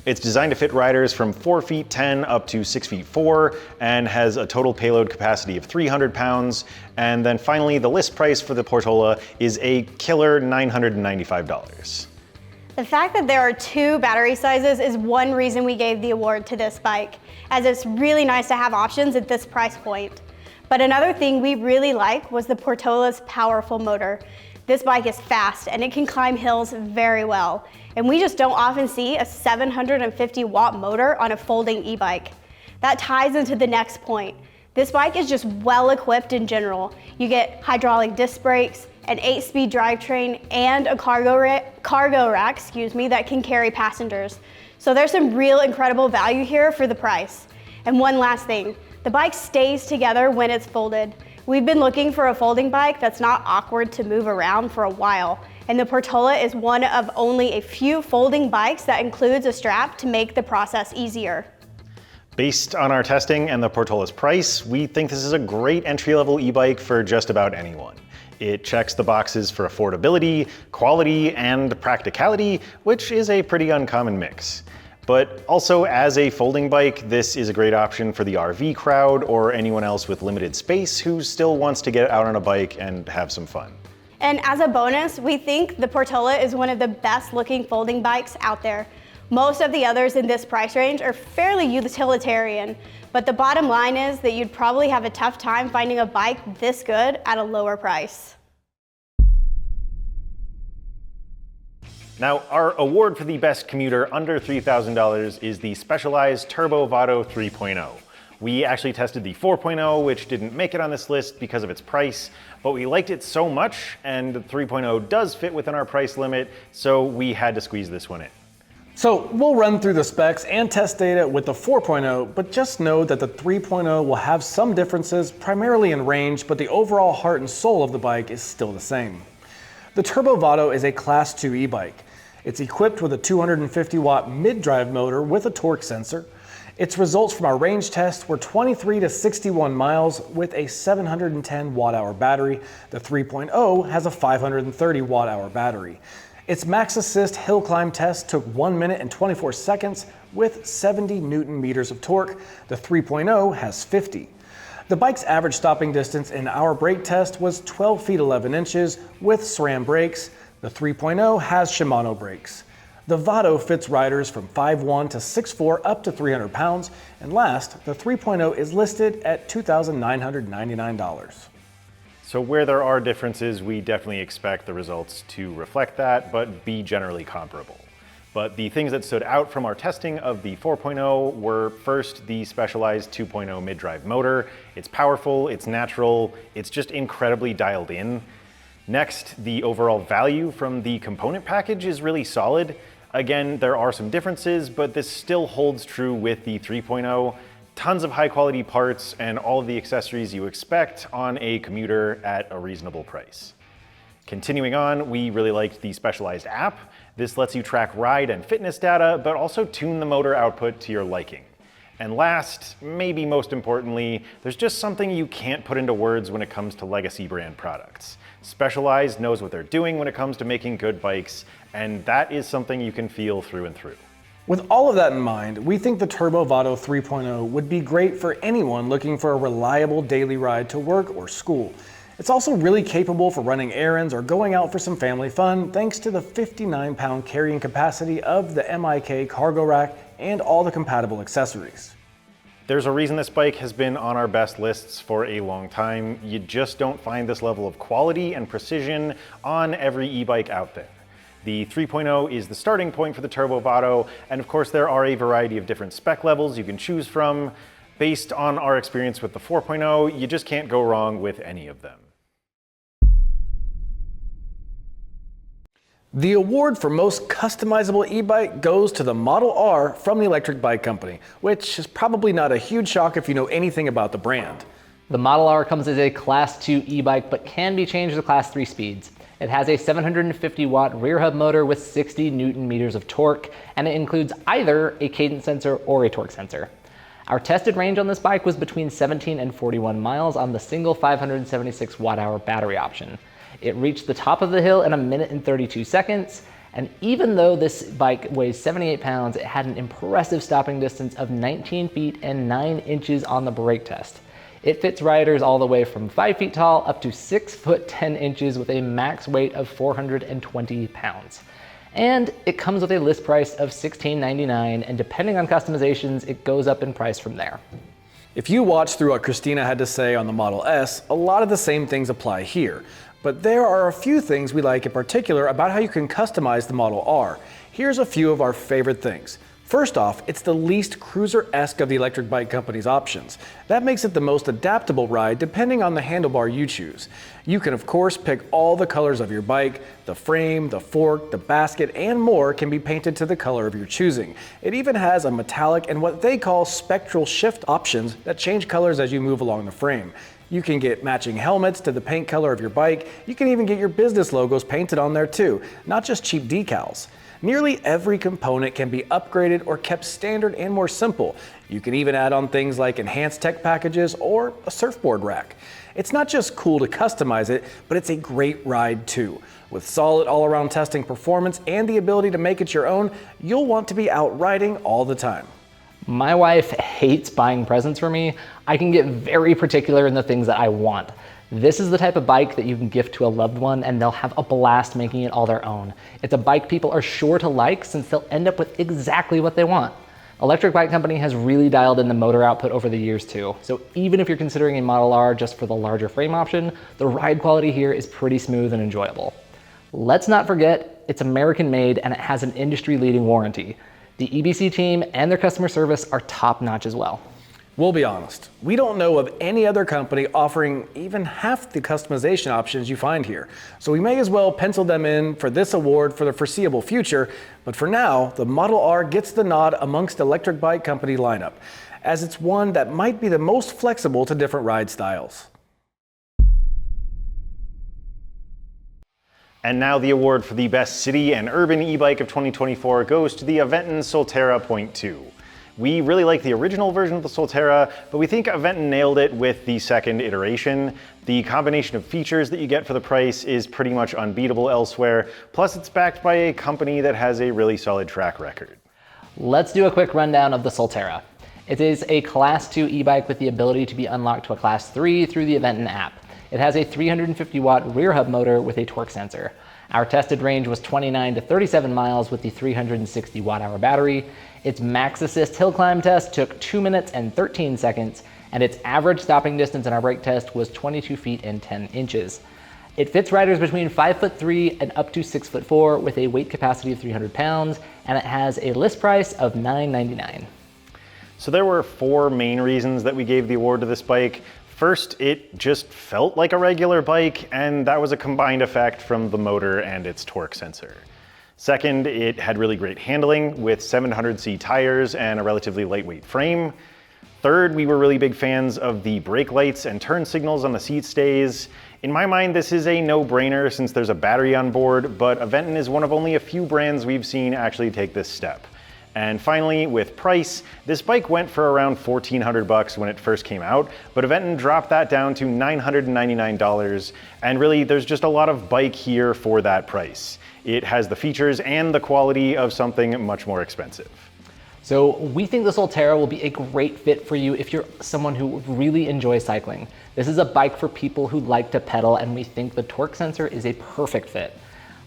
It's designed to fit riders from 4 feet 10 up to 6 feet 4 and has a total payload capacity of 300 pounds. And then finally, the list price for the Portola is a killer $995. The fact that there are 2 battery sizes is one reason we gave the award to this bike, as it's really nice to have options at this price point. But another thing we really like was the Portola's powerful motor. This bike is fast and it can climb hills very well. And we just don't often see a 750 watt motor on a folding e-bike. That ties into the next point. This bike is just well equipped in general. You get hydraulic disc brakes, an 8-speed drivetrain, and a cargo rack that can carry passengers. So there's some real incredible value here for the price. And one last thing, the bike stays together when it's folded. We've been looking for a folding bike that's not awkward to move around for a while, and the Portola is one of only a few folding bikes that includes a strap to make the process easier. Based on our testing and the Portola's price, we think this is a great entry-level e-bike for just about anyone. It checks the boxes for affordability, quality, and practicality, which is a pretty uncommon mix. But also, as a folding bike, this is a great option for the RV crowd or anyone else with limited space who still wants to get out on a bike and have some fun. And as a bonus, we think the Portola is one of the best looking folding bikes out there. Most of the others in this price range are fairly utilitarian, but the bottom line is that you'd probably have a tough time finding a bike this good at a lower price. Now, our award for the best commuter under $3,000 is the Specialized Turbo Vado 3.0. We actually tested the 4.0, which didn't make it on this list because of its price, but we liked it so much, and the 3.0 does fit within our price limit, so we had to squeeze this one in. So we'll run through the specs and test data with the 4.0, but just know that the 3.0 will have some differences, primarily in range, but the overall heart and soul of the bike is still the same. The Turbo Vado is a Class 2 e-bike. It's equipped with a 250 watt mid-drive motor with a torque sensor. Its results from our range test were 23 to 61 miles with a 710 watt-hour battery. The 3.0 has a 530 watt-hour battery. Its max assist hill climb test took 1 minute and 24 seconds with 70 Newton meters of torque. The 3.0 has 50. The bike's average stopping distance in our brake test was 12 feet 11 inches with SRAM brakes. The 3.0 has Shimano brakes. The Vado fits riders from 5'1 to 6'4 up to 300 pounds. And last, the 3.0 is listed at $2,999. So where there are differences, we definitely expect the results to reflect that, but be generally comparable. But the things that stood out from our testing of the 4.0 were first the Specialized 2.0 mid-drive motor. It's powerful, it's natural, it's just incredibly dialed in. Next, the overall value from the component package is really solid. Again, there are some differences, but this still holds true with the 3.0. Tons of high quality parts and all of the accessories you expect on a commuter at a reasonable price. Continuing on, we really liked the Specialized app. This lets you track ride and fitness data, but also tune the motor output to your liking. And last, maybe most importantly, there's just something you can't put into words when it comes to legacy brand products. Specialized knows what they're doing when it comes to making good bikes, and that is something you can feel through and through. With all of that in mind, we think the Turbo Vado 3.0 would be great for anyone looking for a reliable daily ride to work or school. It's also really capable for running errands or going out for some family fun thanks to the 59-pound carrying capacity of the MIK cargo rack and all the compatible accessories. There's a reason this bike has been on our best lists for a long time. You just don't find this level of quality and precision on every e-bike out there. The 3.0 is the starting point for the Turbo Vado, and of course there are a variety of different spec levels you can choose from. Based on our experience with the 4.0, you just can't go wrong with any of them. The award for most customizable e-bike goes to the Model R from the Electric Bike Company, which is probably not a huge shock if you know anything about the brand. The Model R comes as a Class 2 e-bike, but can be changed to Class 3 speeds. It has a 750 watt rear hub motor with 60 Newton meters of torque, and it includes either a cadence sensor or a torque sensor. Our tested range on this bike was between 17 and 41 miles on the single 576 watt-hour battery option. It reached the top of the hill in 1 minute and 32 seconds, And even though this bike weighs 78 pounds, it had an impressive stopping distance of 19 feet and 9 inches on the brake test. It fits riders all the way from 5 feet tall up to 6 foot 10 inches with a max weight of 420 pounds. And it comes with a list price of $16.99, and depending on customizations, it goes up in price from there. If you watched through what Christina had to say on the Model S, a lot of the same things apply here. But there are a few things we like in particular about how you can customize the Model R. Here's a few of our favorite things. First off, it's the least cruiser-esque of the electric bike company's options. That makes it the most adaptable ride depending on the handlebar you choose. You can of course pick all the colors of your bike. The frame, the fork, the basket, and more can be painted to the color of your choosing. It even has a metallic and what they call spectral shift options that change colors as you move along the frame. You can get matching helmets to the paint color of your bike. You can even get your business logos painted on there too, not just cheap decals. Nearly every component can be upgraded or kept standard and more simple. You can even add on things like enhanced tech packages or a surfboard rack. It's not just cool to customize it, but it's a great ride too. With solid all-around testing performance and the ability to make it your own, you'll want to be out riding all the time. My wife hates buying presents for me. I can get very particular in the things that I want. This is the type of bike that you can gift to a loved one and they'll have a blast making it all their own. It's a bike people are sure to like since they'll end up with exactly what they want. Electric Bike Company has really dialed in the motor output over the years too. So even if you're considering a Model R just for the larger frame option, the ride quality here is pretty smooth and enjoyable. Let's not forget, it's American made and it has an industry-leading warranty. The EBC team and their customer service are top-notch as well. We'll be honest, we don't know of any other company offering even half the customization options you find here. So we may as well pencil them in for this award for the foreseeable future. But for now, the Model R gets the nod amongst Electric Bike Company lineup, as it's one that might be the most flexible to different ride styles. And now the award for the best city and urban e-bike of 2024 goes to the Aventon Solterra Point 2. We really like the original version of the Solterra, but we think Aventon nailed it with the second iteration. The combination of features that you get for the price is pretty much unbeatable elsewhere, plus it's backed by a company that has a really solid track record. Let's do a quick rundown of the Solterra. It is a Class 2 e-bike with the ability to be unlocked to a Class 3 through the Aventon app. It has a 350 watt rear hub motor with a torque sensor. Our tested range was 29 to 37 miles with the 360 watt hour battery. Its max assist hill climb test took 2 minutes and 13 seconds, and its average stopping distance in our brake test was 22 feet and 10 inches. It fits riders between 5'3" and up to 6'4" with a weight capacity of 300 pounds, and it has a list price of $9.99. So there were 4 main reasons that we gave the award to this bike. First, it just felt like a regular bike, and that was a combined effect from the motor and its torque sensor. Second, it had really great handling with 700C tires and a relatively lightweight frame. Third, we were really big fans of the brake lights and turn signals on the seat stays. In my mind, this is a no-brainer since there's a battery on board, but Aventon is one of only a few brands we've seen actually take this step. And finally, with price, this bike went for around $1,400 when it first came out, but Aventon dropped that down to $999, and really there's just a lot of bike here for that price. It has the features and the quality of something much more expensive. So we think the Solterra will be a great fit for you if you're someone who really enjoys cycling. This is a bike for people who like to pedal, and we think the torque sensor is a perfect fit.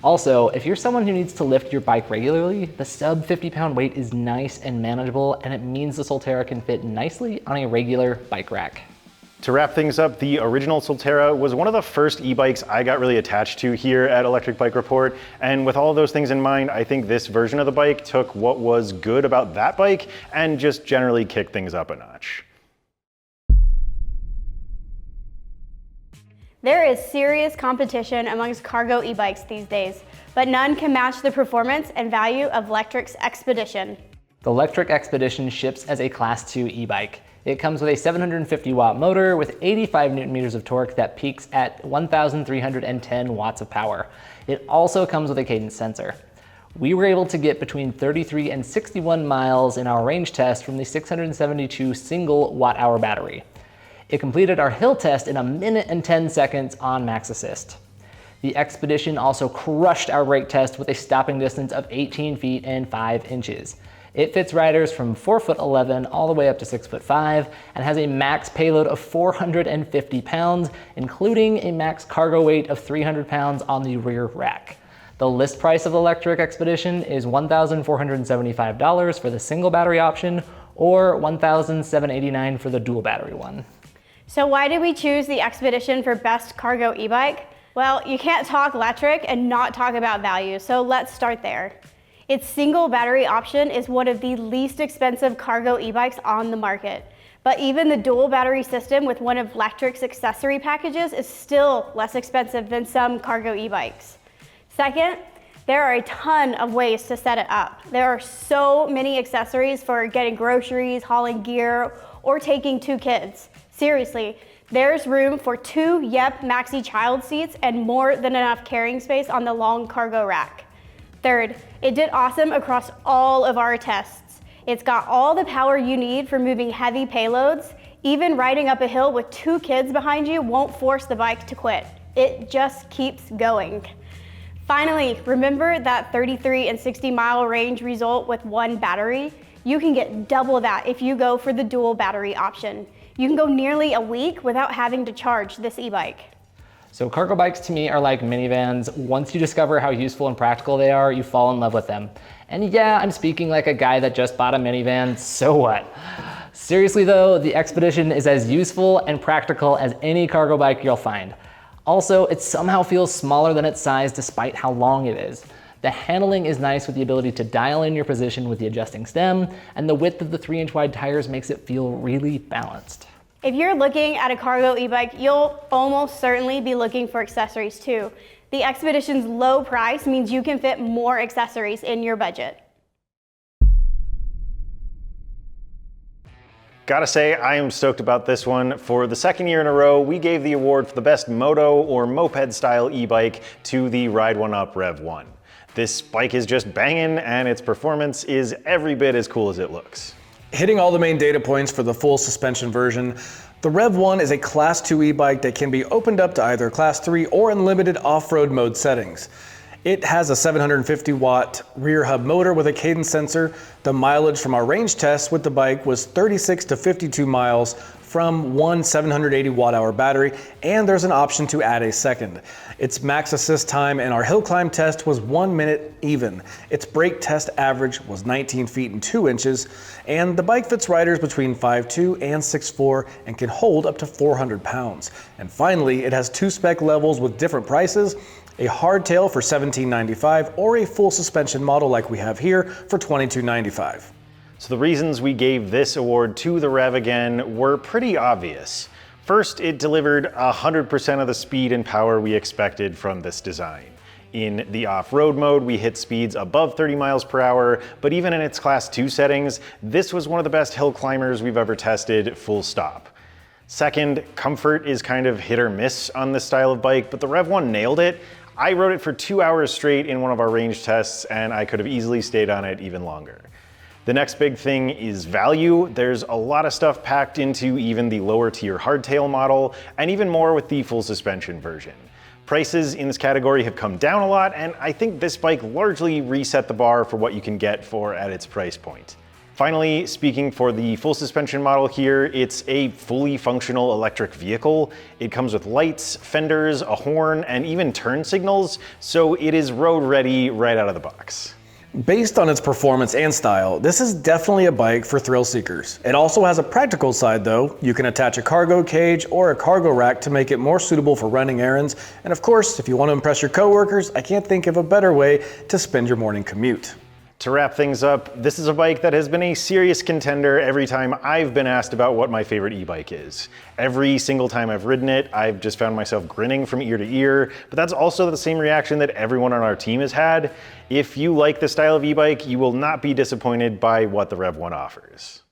Also, if you're someone who needs to lift your bike regularly, the sub 50-pound weight is nice and manageable, and it means the Solterra can fit nicely on a regular bike rack. To wrap things up, the original Solterra was one of the first e-bikes I got really attached to here at Electric Bike Report, and with all of those things in mind, I think this version of the bike took what was good about that bike and just generally kicked things up a notch. There is serious competition amongst cargo e-bikes these days, but none can match the performance and value of Lectric's Expedition. The Lectric Expedition ships as a Class 2 e-bike. It comes with a 750 watt motor with 85 Newton meters of torque that peaks at 1,310 watts of power. It also comes with a cadence sensor. We were able to get between 33 and 61 miles in our range test from the 672 single watt hour battery. It completed our hill test in 1 minute and 10 seconds on max assist. The Expedition also crushed our brake test with a stopping distance of 18 feet and 5 inches. It fits riders from 4'11" all the way up to 6'5" and has a max payload of 450 pounds, including a max cargo weight of 300 pounds on the rear rack. The list price of the electric Expedition is $1,475 for the single battery option, or $1,789 for the dual battery one. So why did we choose the Expedition for best cargo e-bike? Well, you can't talk electric and not talk about value, so let's start there. Its single battery option is one of the least expensive cargo e-bikes on the market. But even the dual battery system with one of Lectric's accessory packages is still less expensive than some cargo e-bikes. Second, there are a ton of ways to set it up. There are so many accessories for getting groceries, hauling gear, or taking 2 kids. Seriously, there's room for 2 Yep Maxi child seats and more than enough carrying space on the long cargo rack. Third, it did awesome across all of our tests. It's got all the power you need for moving heavy payloads. Even riding up a hill with 2 kids behind you won't force the bike to quit. It just keeps going. Finally, remember that 33 and 60 mile range result with 1 battery? You can get double that if you go for the dual battery option. You can go nearly a week without having to charge this e-bike. So cargo bikes to me are like minivans. Once you discover how useful and practical they are, you fall in love with them. And yeah, I'm speaking like a guy that just bought a minivan, so what? Seriously though, the Expedition is as useful and practical as any cargo bike you'll find. Also, it somehow feels smaller than its size despite how long it is. The handling is nice with the ability to dial in your position with the adjusting stem, and the width of the 3-inch wide tires makes it feel really balanced. If you're looking at a cargo e-bike, you'll almost certainly be looking for accessories too. The Expedition's low price means you can fit more accessories in your budget. Gotta say, I am stoked about this one. For the 2nd year in a row, we gave the award for the best moto or moped style e-bike to the Ride One Up Rev 1. This bike is just banging and its performance is every bit as cool as it looks. Hitting all the main data points for the full suspension version, the Rev 1 is a Class 2 e-bike that can be opened up to either Class 3 or unlimited off-road mode settings. It has a 750 watt rear hub motor with a cadence sensor. The mileage from our range test with the bike was 36 to 52 miles from one 780 watt hour battery, and there's an option to add a second. Its max assist time in our hill climb test was 1 minute even. Its brake test average was 19 feet and 2 inches, and the bike fits riders between 5'2" and 6'4" and can hold up to 400 pounds. And finally, it has 2 spec levels with different prices, a hardtail for $17.95 or a full suspension model like we have here for $22.95. So the reasons we gave this award to the Rev again were pretty obvious. First, it delivered 100% of the speed and power we expected from this design. In the off-road mode, we hit speeds above 30 miles per hour, but even in its Class 2 settings, this was one of the best hill climbers we've ever tested, full stop. Second, comfort is kind of hit or miss on this style of bike, but the Rev 1 nailed it. I rode it for 2 hours straight in one of our range tests, and I could have easily stayed on it even longer. The next big thing is value. There's a lot of stuff packed into even the lower tier hardtail model, and even more with the full suspension version. Prices in this category have come down a lot, and I think this bike largely reset the bar for what you can get for at its price point. Finally, speaking for the full suspension model here, it's a fully functional electric vehicle. It comes with lights, fenders, a horn, and even turn signals, so it is road ready right out of the box. Based on its performance and style, this is definitely a bike for thrill seekers. It also has a practical side though. You can attach a cargo cage or a cargo rack to make it more suitable for running errands. And of course, if you want to impress your coworkers, I can't think of a better way to spend your morning commute. To wrap things up, this is a bike that has been a serious contender every time I've been asked about what my favorite e-bike is. Every single time I've ridden it, I've just found myself grinning from ear to ear, but that's also the same reaction that everyone on our team has had. If you like this style of e-bike, you will not be disappointed by what the Rev 1 offers.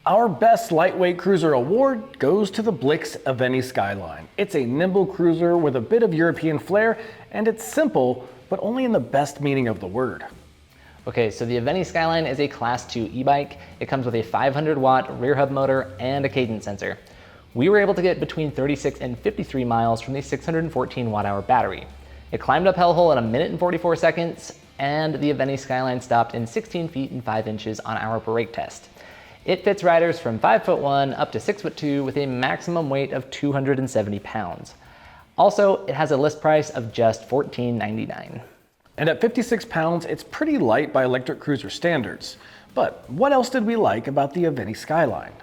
Our Best Lightweight Cruiser award goes to the Blix Eveni Skyline. It's a nimble cruiser with a bit of European flair, and it's simple, but only in the best meaning of the word. Okay, so the Eveni Skyline is a Class 2 e-bike. It comes with a 500 watt rear hub motor and a cadence sensor. We were able to get between 36 and 53 miles from the 614 watt-hour battery. It climbed up Hellhole in 1 minute and 44 seconds, and the Evente Skyline stopped in 16 feet and 5 inches on our brake test. It fits riders from 5'1" up to 6'2" with a maximum weight of 270 pounds. Also, it has a list price of just $14.99. And at 56 pounds, it's pretty light by electric cruiser standards. But what else did we like about the Evente Skyline?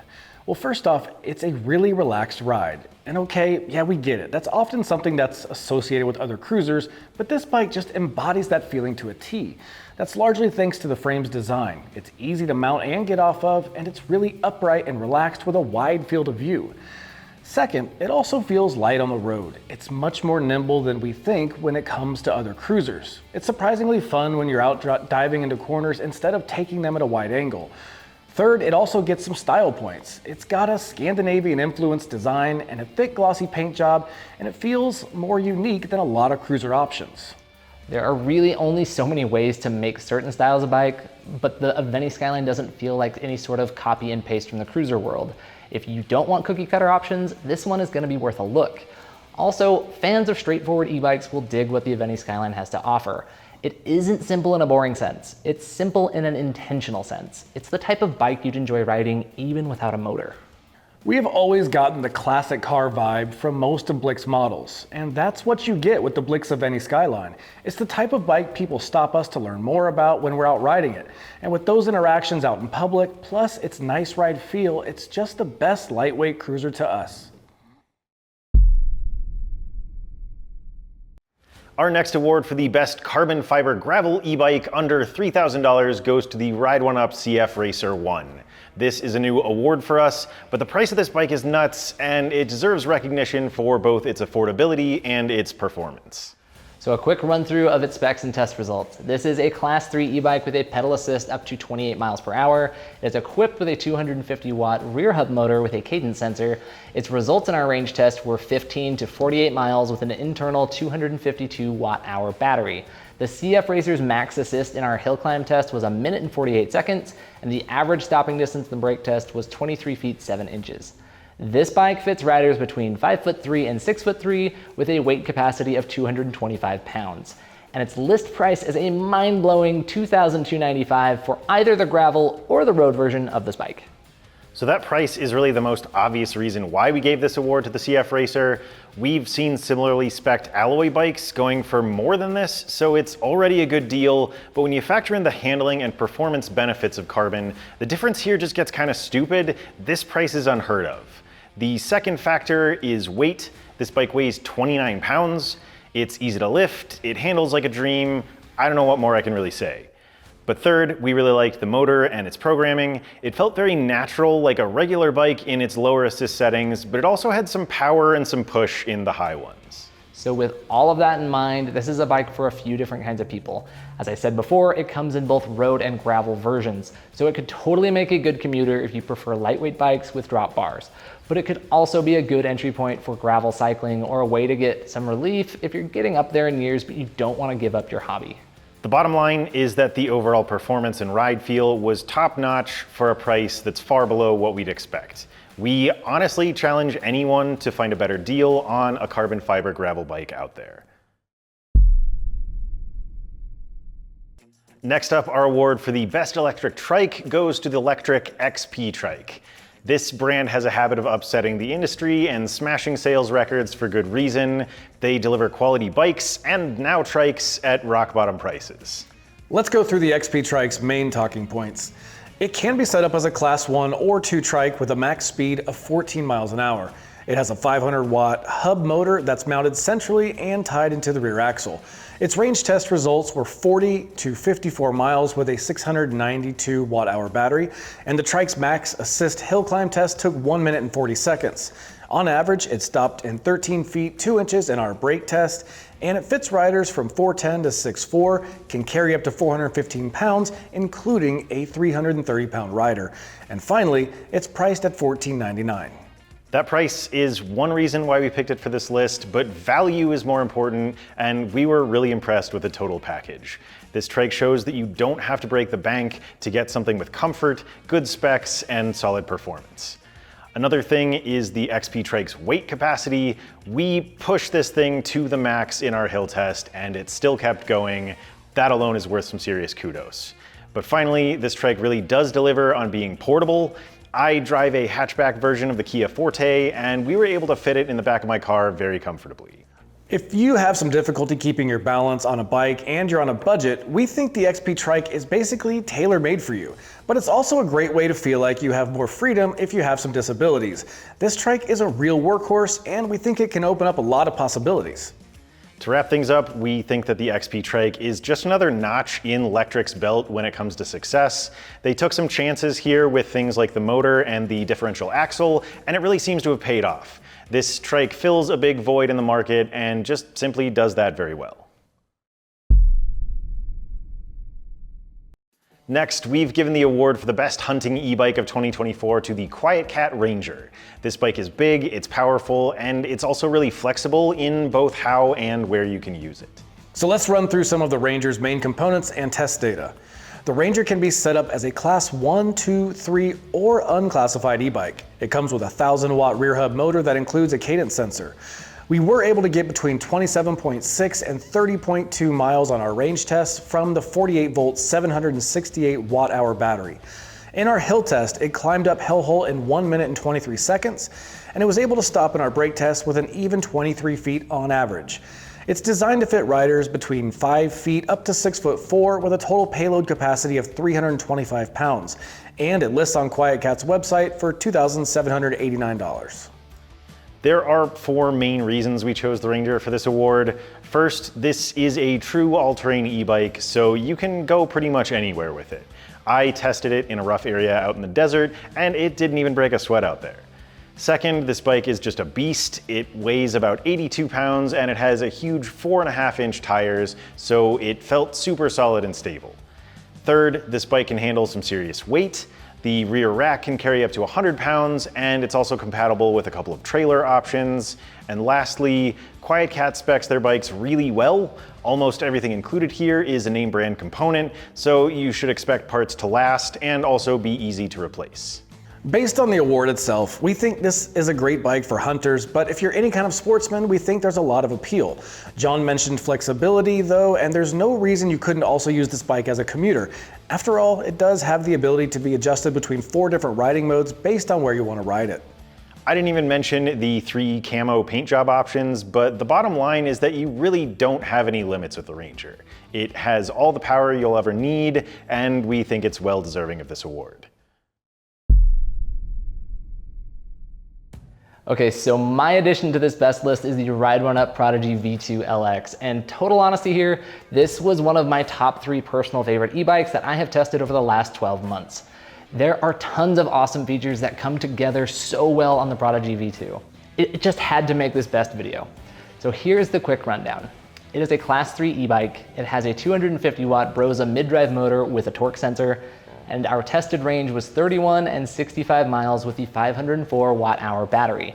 Well, first off, it's a really relaxed ride. And okay, yeah, we get it. That's often something that's associated with other cruisers, but this bike just embodies that feeling to a T. That's largely thanks to the frame's design. It's easy to mount and get off of, and it's really upright and relaxed with a wide field of view. Second, it also feels light on the road. It's much more nimble than we think when it comes to other cruisers. It's surprisingly fun when you're out diving into corners instead of taking them at a wide angle. Third, it also gets some style points. It's got a Scandinavian influenced design and a thick glossy paint job, and it feels more unique than a lot of cruiser options. There are really only so many ways to make certain styles of bike, but the Evente Skyline doesn't feel like any sort of copy and paste from the cruiser world. If you don't want cookie cutter options, this one is going to be worth a look. Also, fans of straightforward e-bikes will dig what the Evente Skyline has to offer. It isn't simple in a boring sense. It's simple in an intentional sense. It's the type of bike you'd enjoy riding even without a motor. We have always gotten the classic car vibe from most of Blick's models, and that's what you get with the Blick's Evente Skyline. It's the type of bike people stop us to learn more about when we're out riding it. And with those interactions out in public, plus its nice ride feel, it's just the best lightweight cruiser to us. Our next award for the best carbon fiber gravel e-bike under $3,000 goes to the Ride One Up CF Racer 1. This is a new award for us, but the price of this bike is nuts, and it deserves recognition for both its affordability and its performance. So a quick run through of its specs and test results. This is a Class 3 e-bike with a pedal assist up to 28 miles per hour. It is equipped with a 250 watt rear hub motor with a cadence sensor. Its results in our range test were 15 to 48 miles with an internal 252 watt hour battery. The CF Racer's max assist in our hill climb test was 1 minute and 48 seconds, and the average stopping distance in the brake test was 23 feet 7 inches. This bike fits riders between 5'3" and 6'3" with a weight capacity of 225 pounds. And its list price is a mind-blowing $2,295 for either the gravel or the road version of this bike. So that price is really the most obvious reason why we gave this award to the CF Racer. We've seen similarly spec'd alloy bikes going for more than this, so it's already a good deal. But when you factor in the handling and performance benefits of carbon, the difference here just gets kind of stupid. This price is unheard of. The second factor is weight. This bike weighs 29 pounds. It's easy to lift. It handles like a dream. I don't know what more I can really say. But third, we really liked the motor and its programming. It felt very natural, like a regular bike in its lower assist settings, but it also had some power and some push in the high ones. So with all of that in mind, this is a bike for a few different kinds of people. As I said before, it comes in both road and gravel versions, so it could totally make a good commuter if you prefer lightweight bikes with drop bars. But it could also be a good entry point for gravel cycling or a way to get some relief if you're getting up there in years but you don't want to give up your hobby. The bottom line is that the overall performance and ride feel was top-notch for a price that's far below what we'd expect. We honestly challenge anyone to find a better deal on a carbon fiber gravel bike out there. Next up, our award for the best electric trike goes to the Electric XP Trike. This brand has a habit of upsetting the industry and smashing sales records for good reason. They deliver quality bikes and now trikes at rock bottom prices. Let's go through the XP Trike's main talking points. It can be set up as a Class 1 or 2 trike with a max speed of 14 miles an hour. It has a 500 watt hub motor that's mounted centrally and tied into the rear axle. Its range test results were 40 to 54 miles with a 692 watt hour battery, and the Trike's max assist hill climb test took 1 minute and 40 seconds. On average, it stopped in 13 feet 2 inches in our brake test, and it fits riders from 4'10" to 6'4", can carry up to 415 pounds, including a 330 pound rider. And finally, it's priced at $14.99. That price is one reason why we picked it for this list, but value is more important, and we were really impressed with the total package. This trike shows that you don't have to break the bank to get something with comfort, good specs, and solid performance. Another thing is the XP Trike's weight capacity. We pushed this thing to the max in our hill test and it still kept going. That alone is worth some serious kudos. But finally, this Trike really does deliver on being portable. I drive a hatchback version of the Kia Forte and we were able to fit it in the back of my car very comfortably. If you have some difficulty keeping your balance on a bike and you're on a budget, we think the XP Trike is basically tailor-made for you. But it's also a great way to feel like you have more freedom if you have some disabilities. This Trike is a real workhorse and we think it can open up a lot of possibilities. To wrap things up, we think that the XP Trike is just another notch in Lectric's belt when it comes to success. They took some chances here with things like the motor and the differential axle, and it really seems to have paid off. This Trike fills a big void in the market and just simply does that very well. Next, we've given the award for the best hunting e-bike of 2024 to the QuietKat Ranger. This bike is big, it's powerful, and it's also really flexible in both how and where you can use it. So let's run through some of the Ranger's main components and test data. The Ranger can be set up as a class 1, 2, 3, or unclassified e-bike. It comes with a 1,000-watt rear hub motor that includes a cadence sensor. We were able to get between 27.6 and 30.2 miles on our range test from the 48-volt 768 watt-hour battery. In our hill test, it climbed up Hellhole in 1 minute and 23 seconds, and it was able to stop in our brake test with an even 23 feet on average. It's designed to fit riders between 5 feet up to 6'4" with a total payload capacity of 325 pounds, and it lists on QuietKat's website for $2,789. There are 4 main reasons we chose the Ranger for this award. First, this is a true all-terrain e-bike, so you can go pretty much anywhere with it. I tested it in a rough area out in the desert, and it didn't even break a sweat out there. Second, this bike is just a beast. It weighs about 82 pounds and it has a huge 4.5-inch tires, so it felt super solid and stable. Third, this bike can handle some serious weight. The rear rack can carry up to 100 pounds and it's also compatible with a couple of trailer options. And lastly, QuietKat specs their bikes really well. Almost everything included here is a name brand component, so you should expect parts to last and also be easy to replace. Based on the award itself, we think this is a great bike for hunters, but if you're any kind of sportsman, we think there's a lot of appeal. John mentioned flexibility though, and there's no reason you couldn't also use this bike as a commuter. After all, it does have the ability to be adjusted between 4 different riding modes based on where you want to ride it. I didn't even mention the 3 camo paint job options, but the bottom line is that you really don't have any limits with the Ranger. It has all the power you'll ever need, and we think it's well deserving of this award. Okay, so my addition to this best list is the Ride One Up Prodigy V2 LX. And total honesty here, this was one of my top 3 personal favorite e-bikes that I have tested over the last 12 months. There are tons of awesome features that come together so well on the Prodigy V2. It just had to make this best video. So here's the quick rundown. It is a class 3 e-bike. It has a 250 watt Brose mid-drive motor with a torque sensor, and our tested range was 31 and 65 miles with the 504 watt-hour battery.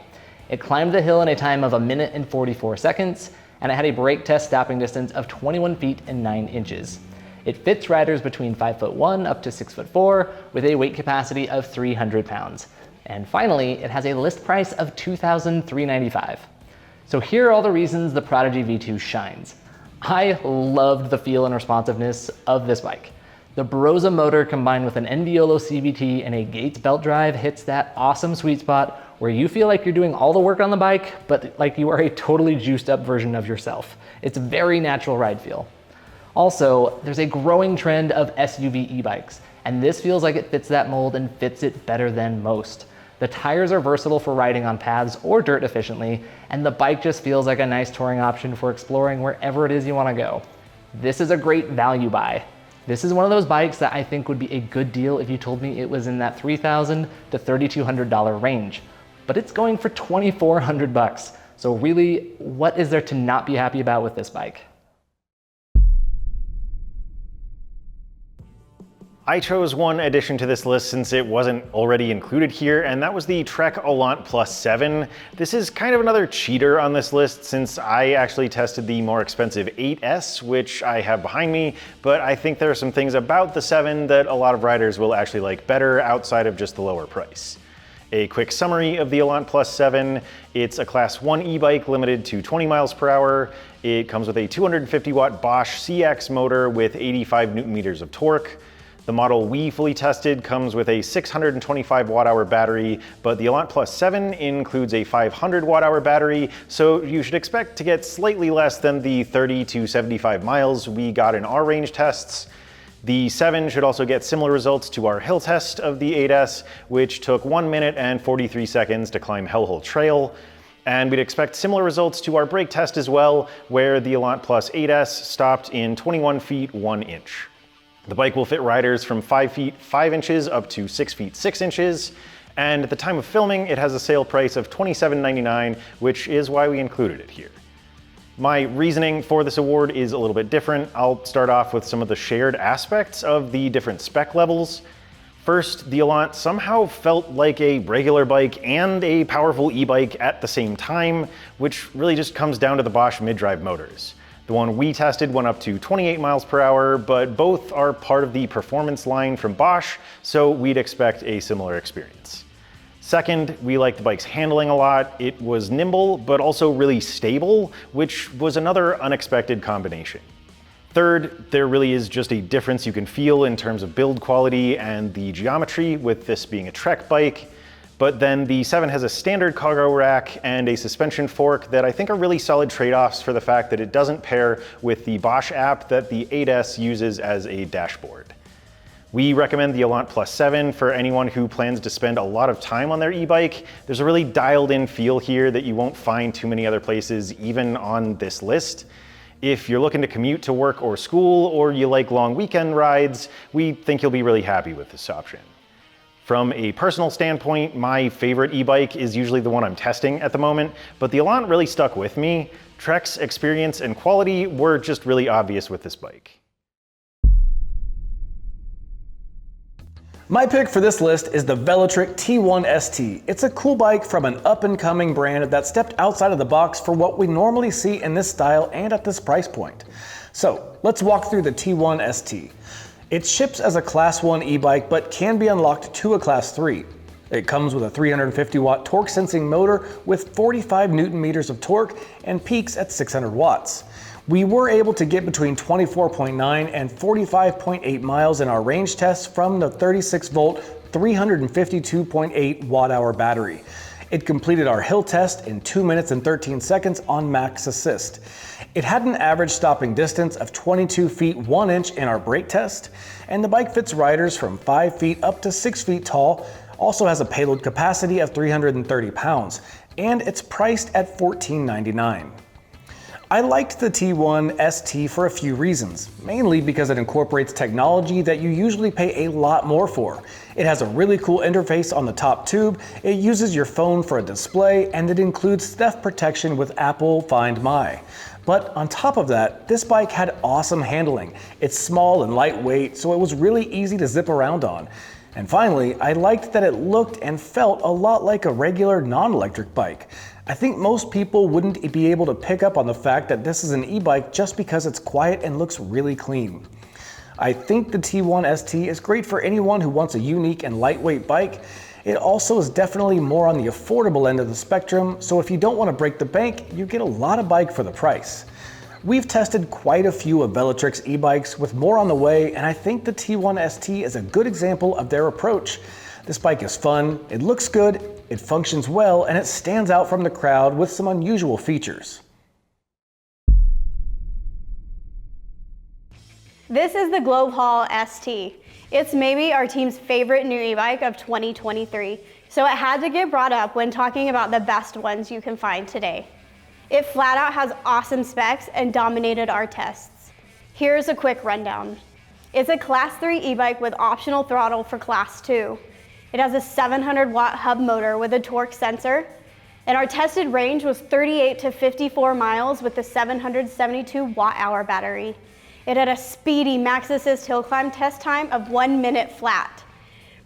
It climbed the hill in a time of 1 minute and 44 seconds, and it had a brake test stopping distance of 21 feet and 9 inches. It fits riders between 5'1" up to 6'4" with a weight capacity of 300 pounds. And finally, it has a list price of $2,395. So here are all the reasons the Prodigy V2 shines. I loved the feel and responsiveness of this bike. The Brose motor combined with an Enviolo CVT and a Gates belt drive hits that awesome sweet spot where you feel like you're doing all the work on the bike, but like you are a totally juiced up version of yourself. It's a very natural ride feel. Also, there's a growing trend of SUV e-bikes, and this feels like it fits that mold and fits it better than most. The tires are versatile for riding on paths or dirt efficiently, and the bike just feels like a nice touring option for exploring wherever it is you want to go. This is a great value buy. This is one of those bikes that I think would be a good deal if you told me it was in that $3,000 to $3,200 range, but it's going for $2,400 bucks. So really, what is there to not be happy about with this bike? I chose one addition to this list since it wasn't already included here, and that was the Trek Allant Plus 7. This is kind of another cheater on this list since I actually tested the more expensive 8S, which I have behind me, but I think there are some things about the 7 that a lot of riders will actually like better outside of just the lower price. A quick summary of the Elan Plus 7. It's a Class 1 e-bike limited to 20 miles per hour. It comes with a 250 watt Bosch CX motor with 85 Newton meters of torque. The model we fully tested comes with a 625 watt hour battery, but the Elan Plus 7 includes a 500 watt hour battery, so you should expect to get slightly less than the 30 to 75 miles we got in our range tests. The 7 should also get similar results to our hill test of the 8S, which took 1 minute and 43 seconds to climb Hellhole Trail. And we'd expect similar results to our brake test as well, where the Elan Plus 8S stopped in 21 feet 1 inch. The bike will fit riders from 5 feet 5 inches up to 6 feet 6 inches. And at the time of filming, it has a sale price of $27.99, which is why we included it here. My reasoning for this award is a little bit different. I'll start off with some of the shared aspects of the different spec levels. First, the Elan somehow felt like a regular bike and a powerful e-bike at the same time, which really just comes down to the Bosch mid-drive motors. The one we tested went up to 28 miles per hour, but both are part of the performance line from Bosch, so we'd expect a similar experience. Second, we liked the bike's handling a lot. It was nimble, but also really stable, which was another unexpected combination. Third, there really is just a difference you can feel in terms of build quality and the geometry with this being a Trek bike. But then the 7 has a standard cargo rack and a suspension fork that I think are really solid trade-offs for the fact that it doesn't pair with the Bosch app that the 8S uses as a dashboard. We recommend the Elan Plus 7 for anyone who plans to spend a lot of time on their e-bike. There's a really dialed in feel here that you won't find too many other places, even on this list. If you're looking to commute to work or school, or you like long weekend rides, we think you'll be really happy with this option. From a personal standpoint, my favorite e-bike is usually the one I'm testing at the moment, but the Elan really stuck with me. Trek's experience and quality were just really obvious with this bike. My pick for this list is the Velotric T1 ST. It's a cool bike from an up-and-coming brand that stepped outside of the box for what we normally see in this style and at this price point. So let's walk through the T1 ST. It ships as a Class 1 e-bike but can be unlocked to a Class 3. It comes with a 350 watt torque sensing motor with 45 Newton meters of torque and peaks at 600 watts. We were able to get between 24.9 and 45.8 miles in our range tests from the 36 volt 352.8 watt hour battery. It completed our hill test in 2 minutes and 13 seconds on max assist. It had an average stopping distance of 22 feet 1 inch in our brake test, and the bike fits riders from 5 feet up to 6 feet tall, also has a payload capacity of 330 pounds, and it's priced at $14.99. I liked the T1 ST for a few reasons, mainly because it incorporates technology that you usually pay a lot more for. It has a really cool interface on the top tube, it uses your phone for a display, and it includes theft protection with Apple Find My. But on top of that, this bike had awesome handling. It's small and lightweight, so it was really easy to zip around on. And finally, I liked that it looked and felt a lot like a regular non-electric bike. I think most people wouldn't be able to pick up on the fact that this is an e-bike just because it's quiet and looks really clean. I think the T1 ST is great for anyone who wants a unique and lightweight bike. It also is definitely more on the affordable end of the spectrum, so if you don't want to break the bank, you get a lot of bike for the price. We've tested quite a few of Velotric's e-bikes with more on the way, and I think the T1 ST is a good example of their approach. This bike is fun, it looks good, it functions well, and it stands out from the crowd with some unusual features. This is the Globe Haul ST. It's maybe our team's favorite new e-bike of 2023, so it had to get brought up when talking about the best ones you can find today. It flat out has awesome specs and dominated our tests. Here's a quick rundown. It's a Class 3 e-bike with optional throttle for Class 2. It has a 700 watt hub motor with a torque sensor, and our tested range was 38 to 54 miles with the 772 watt hour battery. It had a speedy max assist hill climb test time of 1 minute flat,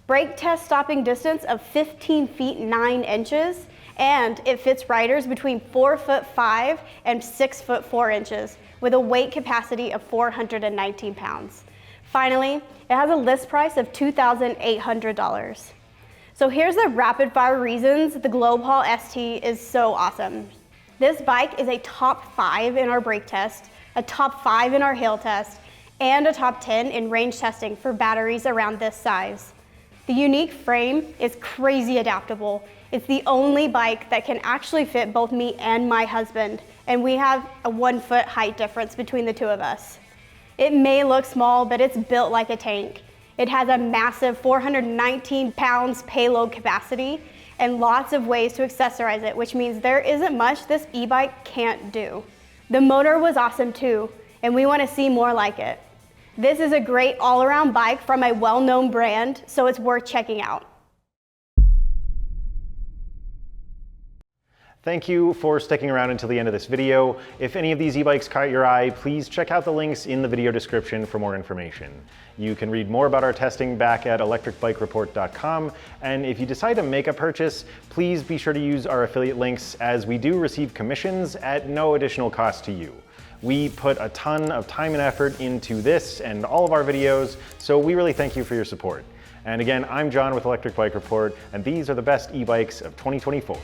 brake test stopping distance of 15 feet 9 inches, and it fits riders between 4'5" and 6'4" with a weight capacity of 419 pounds. Finally, it has a list price of $2,800. So here's the rapid fire reasons the Globe Haul ST is so awesome. This bike is a top 5 in our brake test, a top 5 in our hail test, and a top 10 in range testing for batteries around this size. The unique frame is crazy adaptable. It's the only bike that can actually fit both me and my husband, and we have a 1 foot height difference between the two of us. It may look small, but it's built like a tank. It has a massive 419 pounds payload capacity and lots of ways to accessorize it, which means there isn't much this e-bike can't do. The motor was awesome too, and we want to see more like it. This is a great all-around bike from a well-known brand, so it's worth checking out. Thank you for sticking around until the end of this video. If any of these e-bikes caught your eye, please check out the links in the video description for more information. You can read more about our testing back at electricbikereport.com, and if you decide to make a purchase, please be sure to use our affiliate links, as we do receive commissions at no additional cost to you. We put a ton of time and effort into this and all of our videos, so we really thank you for your support. And again, I'm John with Electric Bike Report, and these are the best e-bikes of 2024.